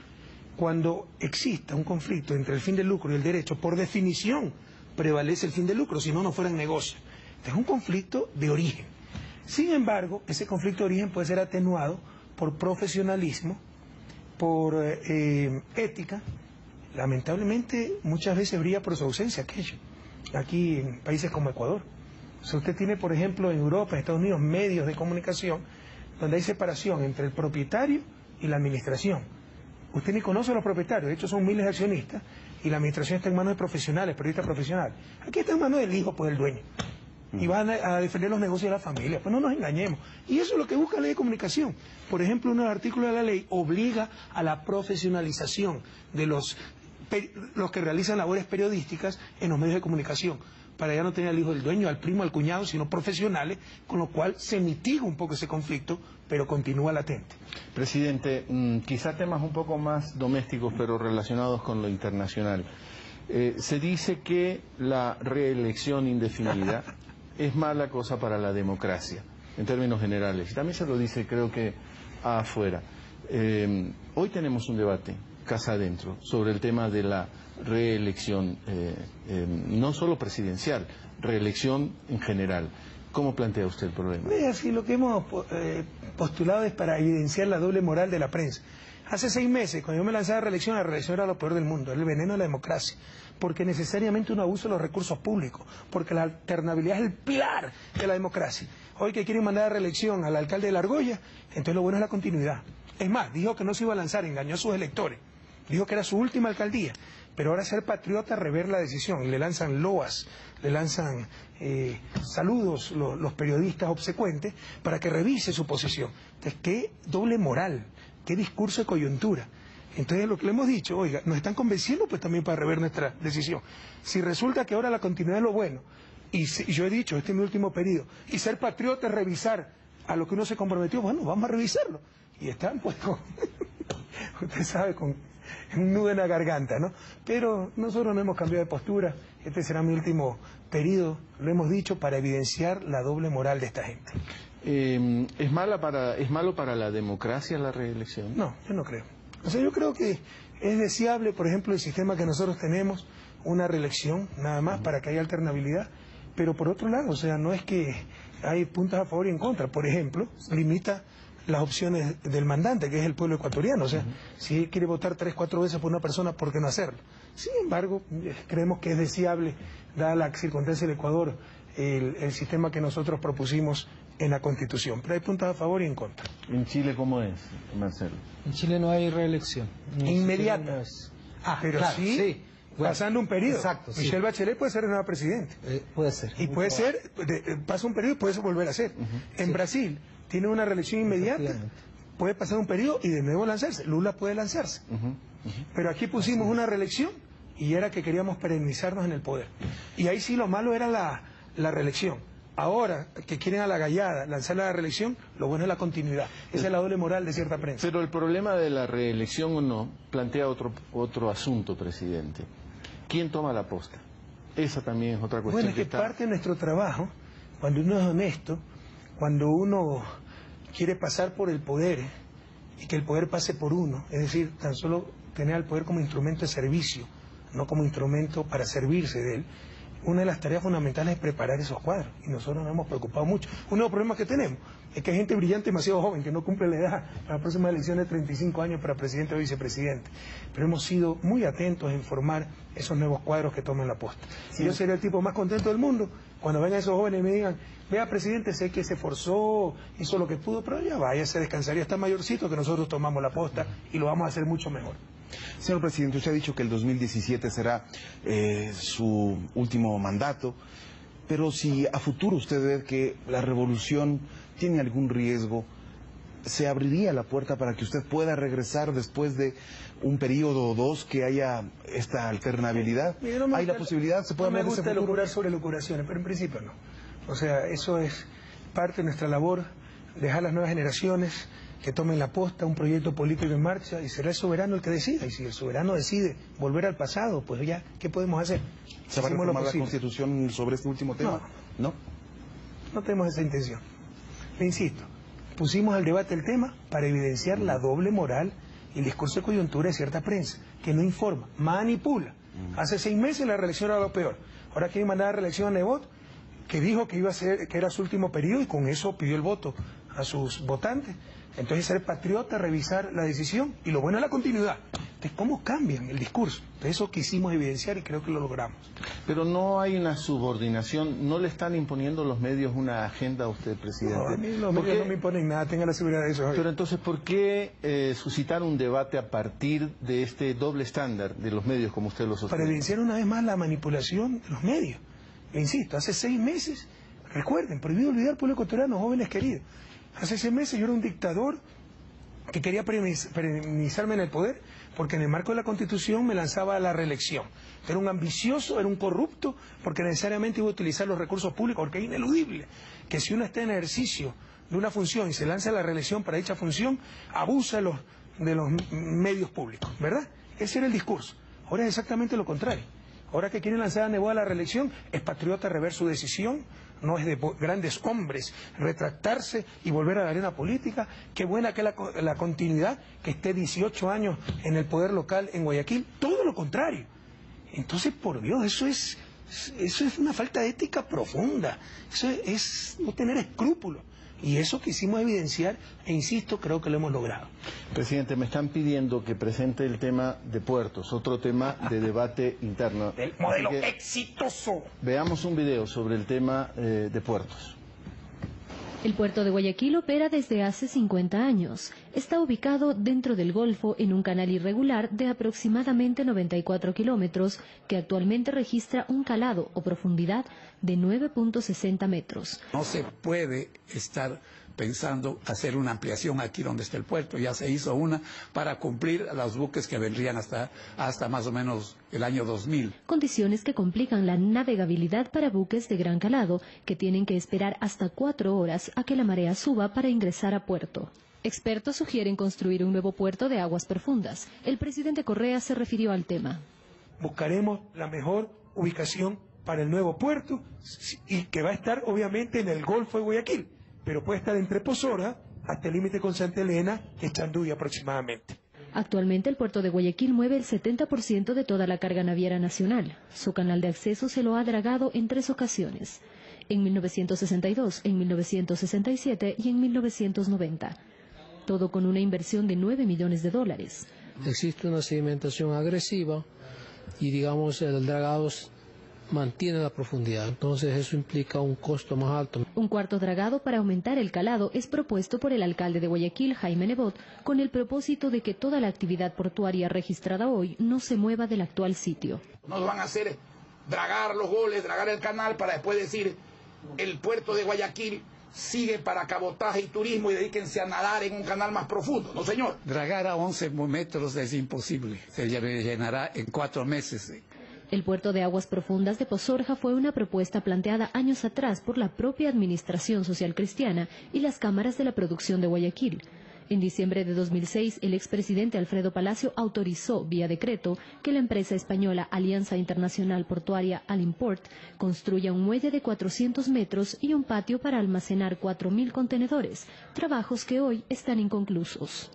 Cuando exista un conflicto entre el fin de lucro y el derecho, por definición prevalece el fin de lucro, si no, no fueran negocios. Es un conflicto de origen. Sin embargo, ese conflicto de origen puede ser atenuado por profesionalismo, por ética. Lamentablemente, muchas veces brilla por su ausencia aquello. Aquí en países como Ecuador. O sea, usted tiene, por ejemplo, en Europa, en Estados Unidos, medios de comunicación donde hay separación entre el propietario y la administración. Usted ni conoce a los propietarios, de hecho son miles de accionistas, y la administración está en manos de profesionales, periodistas profesionales. Aquí está en manos del hijo, pues del dueño. Y van a defender los negocios de la familia. Pues no nos engañemos. Y eso es lo que busca la ley de comunicación. Por ejemplo, uno de los artículos de la ley obliga a la profesionalización de los que realizan labores periodísticas en los medios de comunicación, para ya no tener al hijo del dueño, al primo, al cuñado, sino profesionales, con lo cual se mitiga un poco ese conflicto, pero continúa latente. Presidente, quizá temas un poco más domésticos, pero relacionados con lo internacional. Se dice que la reelección indefinida es mala cosa para la democracia, en términos generales. Y también se lo dice, creo que, afuera. Hoy tenemos un debate, casa adentro, sobre el tema de la reelección, no solo presidencial, reelección en general. ¿Cómo plantea usted el problema? Sí, lo que hemos postulado es para evidenciar la doble moral de la prensa. Hace 6 meses, cuando yo me lanzaba a la reelección era lo peor del mundo, era el veneno de la democracia, porque necesariamente uno abusa de los recursos públicos, porque la alternabilidad es el pilar de la democracia. Hoy que quieren mandar a reelección al alcalde de La Argolla, entonces lo bueno es la continuidad. Es más, dijo que no se iba a lanzar, engañó a sus electores, dijo que era su última alcaldía, pero ahora ser patriota rever la decisión, le lanzan loas, le lanzan saludos los periodistas obsecuentes para que revise su posición. Entonces, qué doble moral, qué discurso de coyuntura. Entonces lo que le hemos dicho, oiga, nos están convenciendo pues también para rever nuestra decisión. Si resulta que ahora la continuidad es lo bueno, y yo he dicho, este es mi último periodo, y ser patriota es revisar a lo que uno se comprometió, bueno, vamos a revisarlo. Y están pues con, usted sabe, con un nudo en la garganta, ¿no? Pero nosotros no hemos cambiado de postura, este será mi último periodo, lo hemos dicho, para evidenciar la doble moral de esta gente. ¿Es malo para la democracia la reelección? No, yo no creo. O sea, yo creo que es deseable, por ejemplo, el sistema que nosotros tenemos, una reelección, nada más, para que haya alternabilidad. Pero por otro lado, o sea, no es que hay puntos a favor y en contra. Por ejemplo, limita las opciones del mandante, que es el pueblo ecuatoriano. O sea, si él quiere votar 3, 4 veces por una persona, ¿por qué no hacerlo? Sin embargo, creemos que es deseable, dada la circunstancia del Ecuador, el sistema que nosotros propusimos en la Constitución. Pero hay puntos a favor y en contra. ¿En Chile cómo es, Marcelo? En Chile no hay reelección. Inmediata. Pero claro, sí. Bueno, pasando un periodo. Exacto, sí. Michelle Bachelet puede ser el nuevo presidente. Puede ser. Y puede ser, pasa un periodo y puede volver a ser. En Brasil tiene una reelección inmediata, puede pasar un periodo y de nuevo lanzarse. Lula puede lanzarse. Pero aquí pusimos una reelección y era que queríamos perennizarnos en el poder. Y ahí sí lo malo era la reelección. Ahora que quieren a la gallada lanzar la reelección, lo bueno es la continuidad. Esa es la doble moral de cierta prensa. Pero el problema de la reelección o no plantea otro asunto, presidente. ¿Quién toma la posta? Esa también es otra cuestión. Bueno, es que parte de nuestro trabajo, cuando uno es honesto, cuando uno quiere pasar por el poder y que el poder pase por uno, es decir, tan solo tener al poder como instrumento de servicio, no como instrumento para servirse de él, una de las tareas fundamentales es preparar esos cuadros, y nosotros nos hemos preocupado mucho. Uno de los problemas que tenemos es que hay gente brillante demasiado joven, que no cumple la edad para las próximas elecciones de 35 años para presidente o vicepresidente. Pero hemos sido muy atentos en formar esos nuevos cuadros que toman la posta. Sí. Y yo sería el tipo más contento del mundo cuando vengan esos jóvenes y me digan, vea, presidente, sé que se esforzó, hizo lo que pudo, pero ya vaya, se descansaría, está mayorcito, que nosotros tomamos la posta y lo vamos a hacer mucho mejor. Señor presidente, usted ha dicho que el 2017 será su último mandato, pero si a futuro usted ve que la revolución tiene algún riesgo, ¿se abriría la puerta para que usted pueda regresar después de un periodo o dos que haya esta alternabilidad? ¿Hay la posibilidad? ¿Se puede hablar de ese futuro? No me gusta elucubrar sobre locuraciones, pero en principio no. O sea, eso es parte de nuestra labor, dejar a las nuevas generaciones que tomen la posta, un proyecto político en marcha, y será el soberano el que decida. Y si el soberano decide volver al pasado, pues ya, ¿qué podemos hacer? ¿Se va a reformar la Constitución sobre este último tema? No. No tenemos esa intención. Le insisto, pusimos al debate el tema para evidenciar la doble moral y el discurso de coyuntura de cierta prensa, que no informa, manipula. Hace 6 meses la reelección era lo peor. Ahora quieren mandar a reelección a Nebot, que dijo que iba a ser, que era su último periodo, y con eso pidió el voto a sus votantes. Entonces ser patriota, revisar la decisión, y lo bueno es la continuidad. Entonces, ¿cómo cambian el discurso? Entonces, eso quisimos evidenciar y creo que lo logramos. Pero no hay una subordinación, no le están imponiendo los medios una agenda a usted, presidente. No, a mí los medios no me imponen nada, tenga la seguridad de eso. Pero entonces, ¿por qué suscitar un debate a partir de este doble estándar de los medios, como usted lo sostiene? Para evidenciar una vez más la manipulación de los medios. E insisto, hace 6 meses, recuerden, prohibido olvidar al pueblo ecuatoriano, jóvenes queridos. Hace 6 meses yo era un dictador que quería perennizarme en el poder, porque en el marco de la Constitución me lanzaba a la reelección. Era un ambicioso, era un corrupto, porque necesariamente iba a utilizar los recursos públicos, porque es ineludible que si uno está en ejercicio de una función y se lanza a la reelección para dicha función, abusa de los medios públicos, ¿verdad? Ese era el discurso. Ahora es exactamente lo contrario. Ahora que quieren lanzar a Nebot a la reelección, es patriota rever su decisión, no es de grandes hombres retractarse y volver a la arena política. Qué buena que es la continuidad, que esté 18 años en el poder local en Guayaquil, todo lo contrario. Entonces, por Dios, eso es una falta de ética profunda, eso es no tener escrúpulos. Y eso quisimos evidenciar, e insisto, creo que lo hemos logrado. Presidente, me están pidiendo que presente el tema de puertos, otro tema de debate interno. El modelo exitoso. Veamos un video sobre el tema de puertos. El puerto de Guayaquil opera desde hace 50 años. Está ubicado dentro del Golfo en un canal irregular de aproximadamente 94 kilómetros que actualmente registra un calado o profundidad de 9.60 metros. No se puede estar pensando hacer una ampliación aquí donde está el puerto. Ya se hizo una para cumplir a los buques que vendrían hasta más o menos el año 2000. Condiciones que complican la navegabilidad para buques de gran calado, que tienen que esperar hasta 4 horas a que la marea suba para ingresar a puerto. Expertos sugieren construir un nuevo puerto de aguas profundas. El presidente Correa se refirió al tema. Buscaremos la mejor ubicación para el nuevo puerto y que va a estar obviamente en el Golfo de Guayaquil, pero puede estar entre Posora hasta el límite con Santa Elena, que es Chandú aproximadamente. Actualmente el puerto de Guayaquil mueve el 70% de toda la carga naviera nacional. Su canal de acceso se lo ha dragado en 3 ocasiones, en 1962, en 1967 y en 1990. Todo con una inversión de $9 millones. Existe una sedimentación agresiva y, digamos, el dragado mantiene la profundidad, entonces eso implica un costo más alto. Un cuarto dragado para aumentar el calado es propuesto por el alcalde de Guayaquil, Jaime Nebot, con el propósito de que toda la actividad portuaria registrada hoy no se mueva del actual sitio. Nos van a hacer dragar los goles, dragar el canal para después decir el puerto de Guayaquil sigue para cabotaje y turismo y dedíquense a nadar en un canal más profundo. No, señor. Dragar a 11 metros es imposible. Se llenará en 4 meses. El puerto de aguas profundas de Pozorja fue una propuesta planteada años atrás por la propia Administración Social Cristiana y las cámaras de la producción de Guayaquil. En diciembre de 2006, el expresidente Alfredo Palacio autorizó, vía decreto, que la empresa española Alianza Internacional Portuaria Alimport construya un muelle de 400 metros y un patio para almacenar 4.000 contenedores, trabajos que hoy están inconclusos.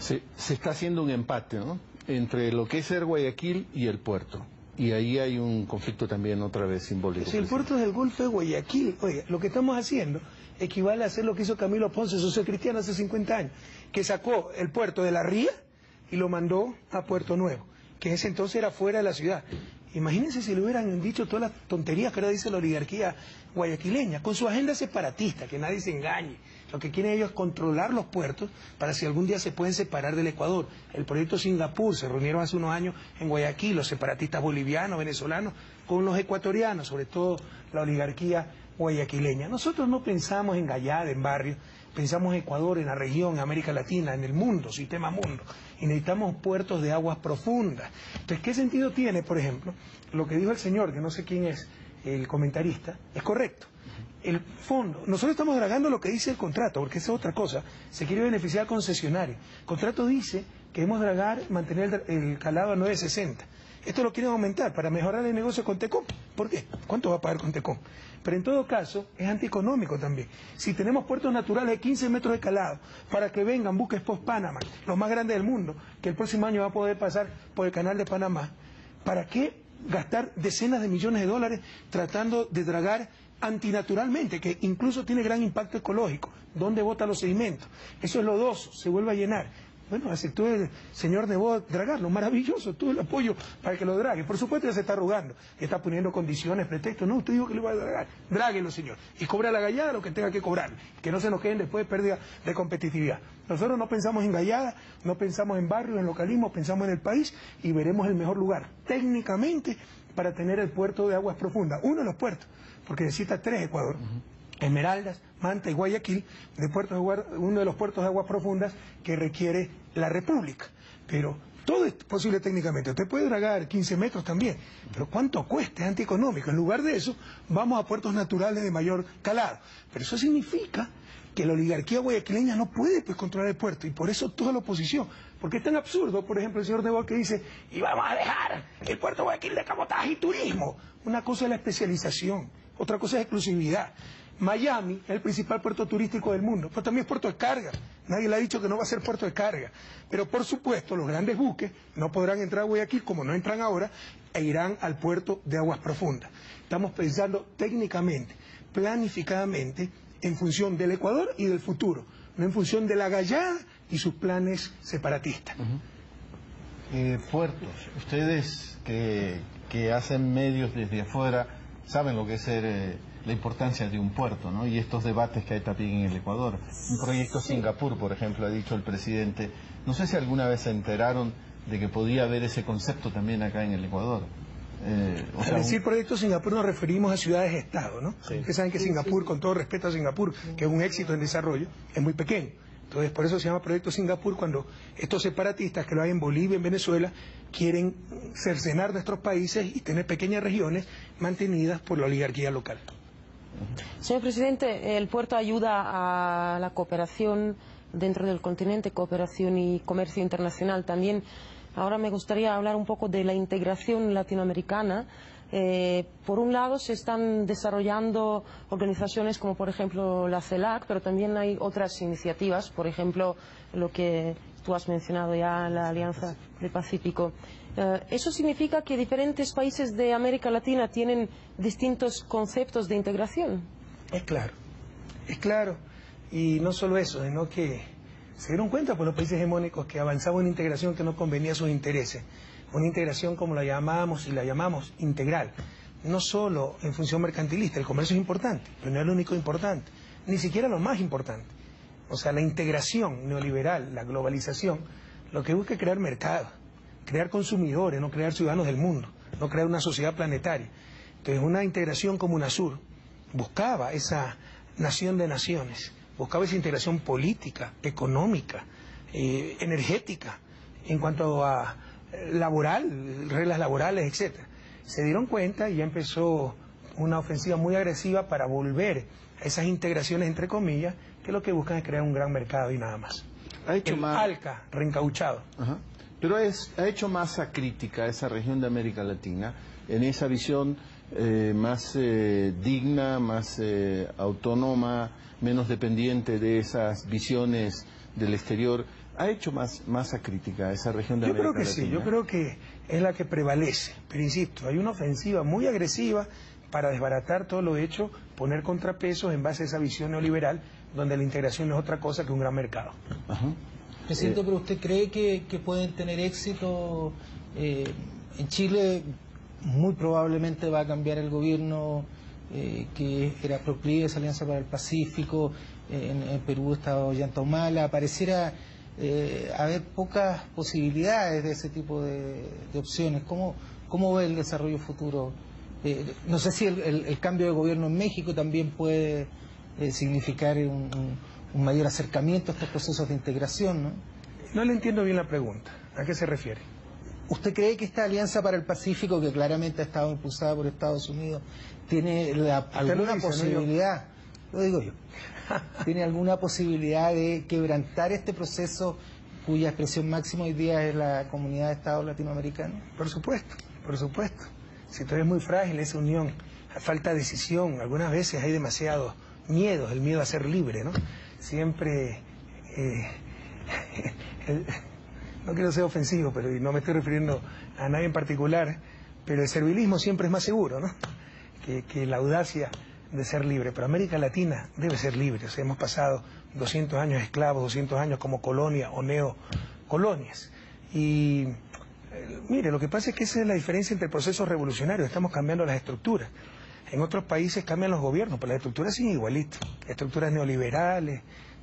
Se está haciendo un empate, ¿no?, entre lo que es ser Guayaquil y el puerto. Y ahí hay un conflicto también otra vez simbólico. Si el puerto del Golfo de Guayaquil, oye, lo que estamos haciendo equivale a hacer lo que hizo Camilo Ponce, socio cristiano, hace 50 años, que sacó el puerto de La Ría y lo mandó a Puerto Nuevo, que en ese entonces era fuera de la ciudad. Imagínense si le hubieran dicho todas las tonterías que ahora dice la oligarquía guayaquileña, con su agenda separatista, que nadie se engañe. Lo que quieren ellos es controlar los puertos para si algún día se pueden separar del Ecuador. El proyecto Singapur, se reunieron hace unos años en Guayaquil los separatistas bolivianos, venezolanos, con los ecuatorianos, sobre todo la oligarquía guayaquileña. Nosotros no pensamos en Gallada, en barrio, pensamos en Ecuador, en la región, en América Latina, en el mundo, sistema mundo. Y necesitamos puertos de aguas profundas. Entonces, ¿qué sentido tiene, por ejemplo, lo que dijo el señor, que no sé quién es el comentarista? Es correcto. El fondo, nosotros estamos dragando lo que dice el contrato, porque esa es otra cosa, se quiere beneficiar al concesionario. El contrato dice que debemos dragar, mantener el calado a 960. Esto lo quieren aumentar para mejorar el negocio con Tecom. ¿Por qué? ¿Cuánto va a pagar con Tecom? Pero en todo caso, es antieconómico también. Si tenemos puertos naturales de 15 metros de calado, para que vengan buques post-Panamá, los más grandes del mundo, que el próximo año va a poder pasar por el canal de Panamá, ¿para qué gastar decenas de millones de dólares tratando de dragar antinaturalmente, que incluso tiene gran impacto ecológico? ¿Dónde bota los sedimentos? Eso es lodoso, se vuelve a llenar. Bueno, aceptó el señor Nebot dragarlo, maravilloso, todo el apoyo para que lo drague. Por supuesto ya se está rogando, está poniendo condiciones, pretextos. No, usted dijo que lo iba a dragar, dráguelo, señor. Y cobra la gallada lo que tenga que cobrar, que no se nos queden después de pérdida de competitividad. Nosotros no pensamos en gallada, no pensamos en barrios, en localismo, pensamos en el país y veremos el mejor lugar técnicamente para tener el puerto de aguas profundas. Uno de los puertos, porque necesita 3 Ecuador. Esmeraldas, Manta y Guayaquil, uno de los puertos de aguas profundas que requiere la República. Pero todo es posible técnicamente. Usted puede dragar 15 metros también, pero ¿cuánto cuesta? Es antieconómico. En lugar de eso, vamos a puertos naturales de mayor calado. Pero eso significa que la oligarquía guayaquileña no puede controlar el puerto, y por eso toda la oposición. Porque es tan absurdo, por ejemplo, el señor Nebot que dice, y vamos a dejar el puerto de Guayaquil de cabotaje y turismo. Una cosa es la especialización, otra cosa es exclusividad. Miami es el principal puerto turístico del mundo, pero también es puerto de carga. Nadie le ha dicho que no va a ser puerto de carga. Pero por supuesto los grandes buques no podrán entrar a Guayaquil como no entran ahora e irán al puerto de aguas profundas. Estamos pensando técnicamente, planificadamente, en función del Ecuador y del futuro, no en función de la gallada y sus planes separatistas. Puertos, ustedes que hacen medios desde afuera saben lo que es ser la importancia de un puerto, ¿no? Y estos debates que hay también en el Ecuador. Un proyecto Singapur, por ejemplo, ha dicho el presidente. No sé si alguna vez se enteraron de que podía haber ese concepto también acá en el Ecuador. Al decir proyecto Singapur nos referimos a ciudades-estado, ¿no? Sí. Ustedes saben que Singapur, con todo respeto a Singapur, que es un éxito en desarrollo, es muy pequeño. Entonces, por eso se llama Proyecto Singapur, cuando estos separatistas que lo hay en Bolivia, en Venezuela, quieren cercenar nuestros países y tener pequeñas regiones mantenidas por la oligarquía local. Señor presidente, el puerto ayuda a la cooperación dentro del continente, cooperación y comercio internacional también. Ahora me gustaría hablar un poco de la integración latinoamericana. Por un lado se están desarrollando organizaciones como por ejemplo la CELAC, pero también hay otras iniciativas, por ejemplo lo que tú has mencionado ya, la Alianza del Pacífico. ¿Eso significa que diferentes países de América Latina tienen distintos conceptos de integración? Es claro. Y no solo eso, sino que se dieron cuenta por los países hegemónicos que avanzaba una integración que no convenía a sus intereses. Una integración como la llamamos y la llamamos integral, no solo en función mercantilista. El comercio es importante, pero no es lo único importante, ni siquiera lo más importante. O sea, la integración neoliberal, la globalización, lo que busca es crear mercados, crear consumidores, no crear ciudadanos del mundo, no crear una sociedad planetaria. Entonces, una integración como UNASUR buscaba esa nación de naciones, buscaba esa integración política, económica, energética, en cuanto a laboral, reglas laborales, etcétera. Se dieron cuenta y ya empezó una ofensiva muy agresiva para volver a esas integraciones entre comillas, que lo que buscan es crear un gran mercado y nada más. ALCA reencauchado. Ajá. Pero ha hecho masa crítica a esa región de América Latina en esa visión más digna, más autónoma, menos dependiente de esas visiones del exterior. ¿Ha hecho masa crítica a esa región de América Latina? Yo creo que sí, yo creo que es la que prevalece. Pero insisto, hay una ofensiva muy agresiva para desbaratar todo lo hecho, poner contrapesos en base a esa visión neoliberal, donde la integración no es otra cosa que un gran mercado. Ajá. Presidente, ¿pero usted cree que pueden tener éxito? En Chile muy probablemente va a cambiar el gobierno que era proclive a esa Alianza para el Pacífico. En Perú está Ollanta-Humala. Pareciera haber pocas posibilidades de ese tipo de opciones. ¿Cómo ve el desarrollo futuro? No sé si el cambio de gobierno en México también puede significar un mayor acercamiento a estos procesos de integración, ¿no? No le entiendo bien la pregunta. ¿A qué se refiere? ¿Usted cree que esta Alianza para el Pacífico, que claramente ha estado impulsada por Estados Unidos, tiene alguna posibilidad, lo digo yo, tiene alguna posibilidad de quebrantar este proceso cuya expresión máxima hoy día es la Comunidad de Estados Latinoamericanos? Por supuesto. Si todavía es muy frágil esa unión, falta decisión, algunas veces hay demasiado miedo, el miedo a ser libre, ¿no? Siempre, no quiero ser ofensivo, pero no me estoy refiriendo a nadie en particular, pero el servilismo siempre es más seguro, ¿no? Que la audacia de ser libre. Pero América Latina debe ser libre. O sea, hemos pasado 200 años esclavos, 200 años como colonia o neocolonias. Y mire, lo que pasa es que esa es la diferencia entre procesos revolucionarios. Estamos cambiando las estructuras. En otros países cambian los gobiernos, pero las estructuras siguen igualitas. Estructuras neoliberales,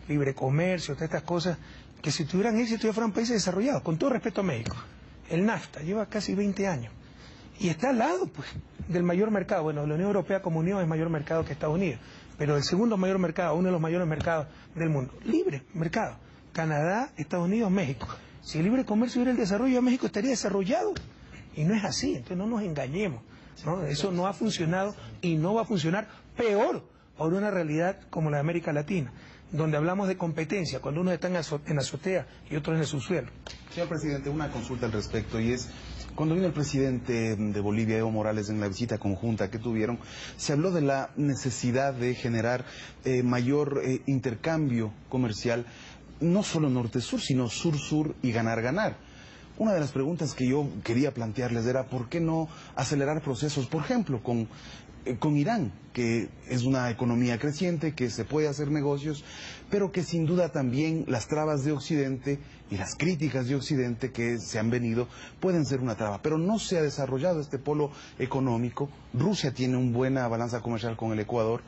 libre comercio, todas estas cosas, que si tuvieran éxito ya fueran países desarrollados. Con todo respeto a México, el NAFTA lleva casi 20 años y está al lado, pues, del mayor mercado. Bueno, la Unión Europea como unión es mayor mercado que Estados Unidos, pero el segundo mayor mercado, uno de los mayores mercados del mundo, libre mercado. Canadá, Estados Unidos, México. Si el libre comercio hubiera el desarrollo de México, estaría desarrollado. Y no es así, entonces no nos engañemos, ¿no? Eso no ha funcionado y no va a funcionar, peor por una realidad como la de América Latina, donde hablamos de competencia, cuando unos están en azotea y otros en el subsuelo. Señor presidente, una consulta al respecto, y es, cuando vino el presidente de Bolivia, Evo Morales, en la visita conjunta que tuvieron, se habló de la necesidad de generar mayor intercambio comercial, no solo norte-sur, sino sur-sur y ganar-ganar. Una de las preguntas que yo quería plantearles era, ¿por qué no acelerar procesos, por ejemplo, con Irán, que es una economía creciente, que se puede hacer negocios, pero que sin duda también las trabas de Occidente y las críticas de Occidente que se han venido pueden ser una traba? Pero no se ha desarrollado este polo económico. Rusia tiene una buena balanza comercial con el Ecuador,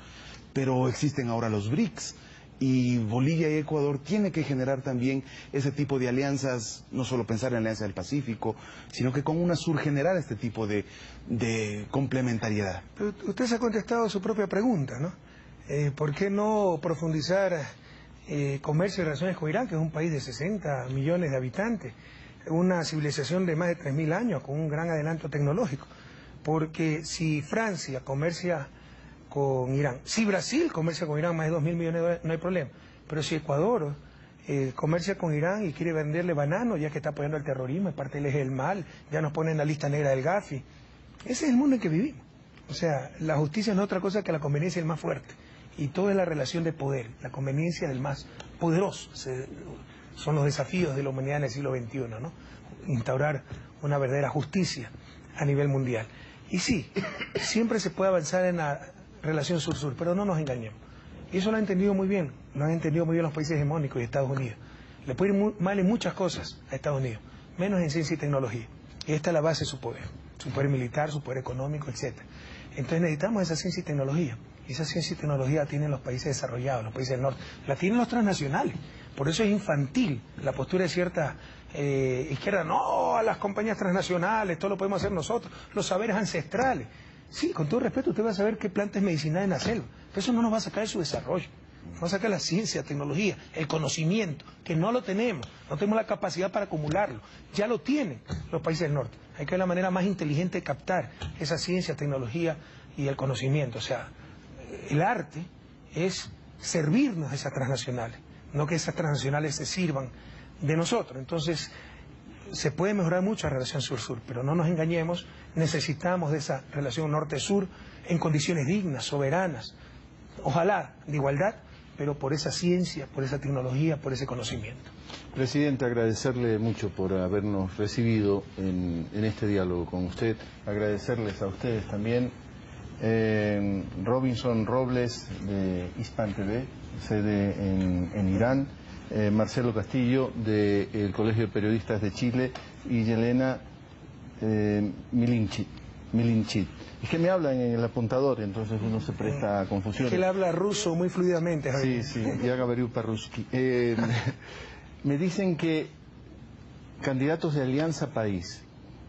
pero existen ahora los BRICS. y Bolivia y Ecuador tiene que generar también ese tipo de alianzas, no solo pensar en la Alianza del Pacífico, sino que con UNASUR generar este tipo de complementariedad. Pero usted se ha contestado su propia pregunta, ¿no? ¿Por qué no profundizar comercio y relaciones con Irán, que es un país de 60 millones de habitantes, una civilización de más de 3.000 años, con un gran adelanto tecnológico? Porque si Francia comercia con Irán, si Brasil comercia con Irán más de 2.000 millones de dólares, no hay problema. Pero si Ecuador comercia con Irán y quiere venderle banano, ya que está apoyando el terrorismo, es parte del eje del mal, ya nos ponen en la lista negra del Gafi. Ese es el mundo en que vivimos. O sea, la justicia no es otra cosa que la conveniencia del más fuerte. Y todo es la relación de poder, la conveniencia del más poderoso. Son los desafíos de la humanidad en el siglo XXI, ¿no? Instaurar una verdadera justicia a nivel mundial. Y sí, siempre se puede avanzar en la relación sur-sur, pero no nos engañemos. Y eso lo han entendido muy bien, lo han entendido muy bien los países hegemónicos y Estados Unidos. Le puede ir mal en muchas cosas a Estados Unidos, menos en ciencia y tecnología. Y esta es la base de su poder militar, su poder económico, etc. Entonces necesitamos esa ciencia y tecnología. Y esa ciencia y tecnología la tienen los países desarrollados, los países del norte. La tienen los transnacionales. Por eso es infantil la postura de cierta izquierda. No, a las compañías transnacionales, todo lo podemos hacer nosotros. Los saberes ancestrales. Sí, con todo respeto, usted va a saber qué plantas medicinales en la selva. Pero eso no nos va a sacar de su desarrollo. Nos va a sacar la ciencia, la tecnología, el conocimiento, que no lo tenemos. No tenemos la capacidad para acumularlo. Ya lo tienen los países del norte. Hay que ver la manera más inteligente de captar esa ciencia, tecnología y el conocimiento. O sea, el arte es servirnos a esas transnacionales, no que esas transnacionales se sirvan de nosotros. Entonces, se puede mejorar mucho la relación sur-sur, pero no nos engañemos, necesitamos de esa relación norte-sur en condiciones dignas, soberanas, ojalá de igualdad, pero por esa ciencia, por esa tecnología, por ese conocimiento. Presidente, agradecerle mucho por habernos recibido en este diálogo con usted, agradecerles a ustedes también. Robinson Robles de Hispan TV, sede en Irán, Marcelo Castillo del Colegio de Periodistas de Chile y Yelena Milinchit. Es que me hablan en el apuntador, entonces uno se presta a confusión. Es que él habla ruso muy fluidamente, Javier. Sí, ya Gabariu Parruski. Me dicen que candidatos de Alianza País,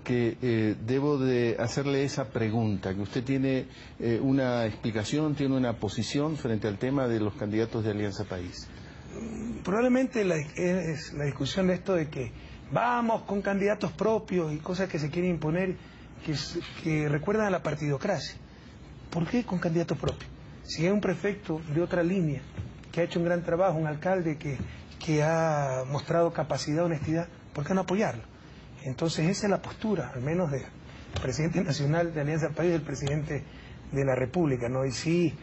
que debo de hacerle esa pregunta, que usted tiene una explicación, tiene una posición frente al tema de los candidatos de Alianza País. Probablemente es la discusión de esto de que vamos con candidatos propios y cosas que se quieren imponer que recuerdan a la partidocracia. ¿Por qué con candidatos propios? Si hay un prefecto de otra línea que ha hecho un gran trabajo, un alcalde que ha mostrado capacidad, honestidad, ¿por qué no apoyarlo? Entonces esa es la postura, al menos del presidente nacional de Alianza País, del presidente de la República, ¿no? Y sí,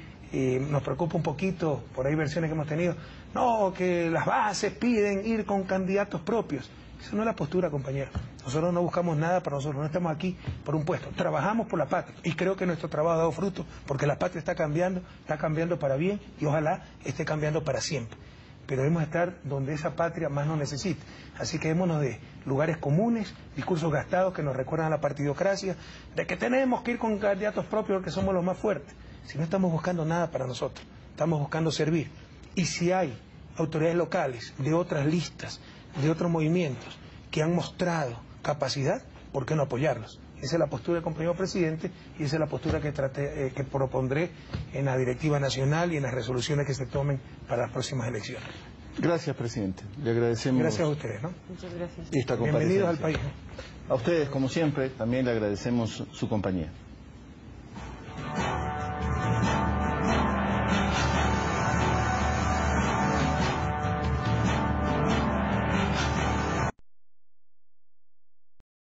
nos preocupa un poquito, por ahí versiones que hemos tenido, no, que las bases piden ir con candidatos propios. Esa no es la postura, compañero. Nosotros no buscamos nada para nosotros, no estamos aquí por un puesto. Trabajamos por la patria y creo que nuestro trabajo ha dado fruto porque la patria está cambiando para bien y ojalá esté cambiando para siempre. Pero debemos estar donde esa patria más nos necesita. Así que démonos de lugares comunes, discursos gastados que nos recuerdan a la partidocracia, de que tenemos que ir con candidatos propios porque somos los más fuertes. Si no estamos buscando nada para nosotros, estamos buscando servir. Y si hay autoridades locales de otras listas, de otros movimientos que han mostrado capacidad, ¿por qué no apoyarlos? Esa es la postura del compañero presidente y esa es la postura que propondré en la directiva nacional y en las resoluciones que se tomen para las próximas elecciones. Gracias, presidente. Le agradecemos. Gracias a ustedes, ¿no? Muchas gracias. Esta Bienvenidos al país. A ustedes, como siempre, también le agradecemos su compañía.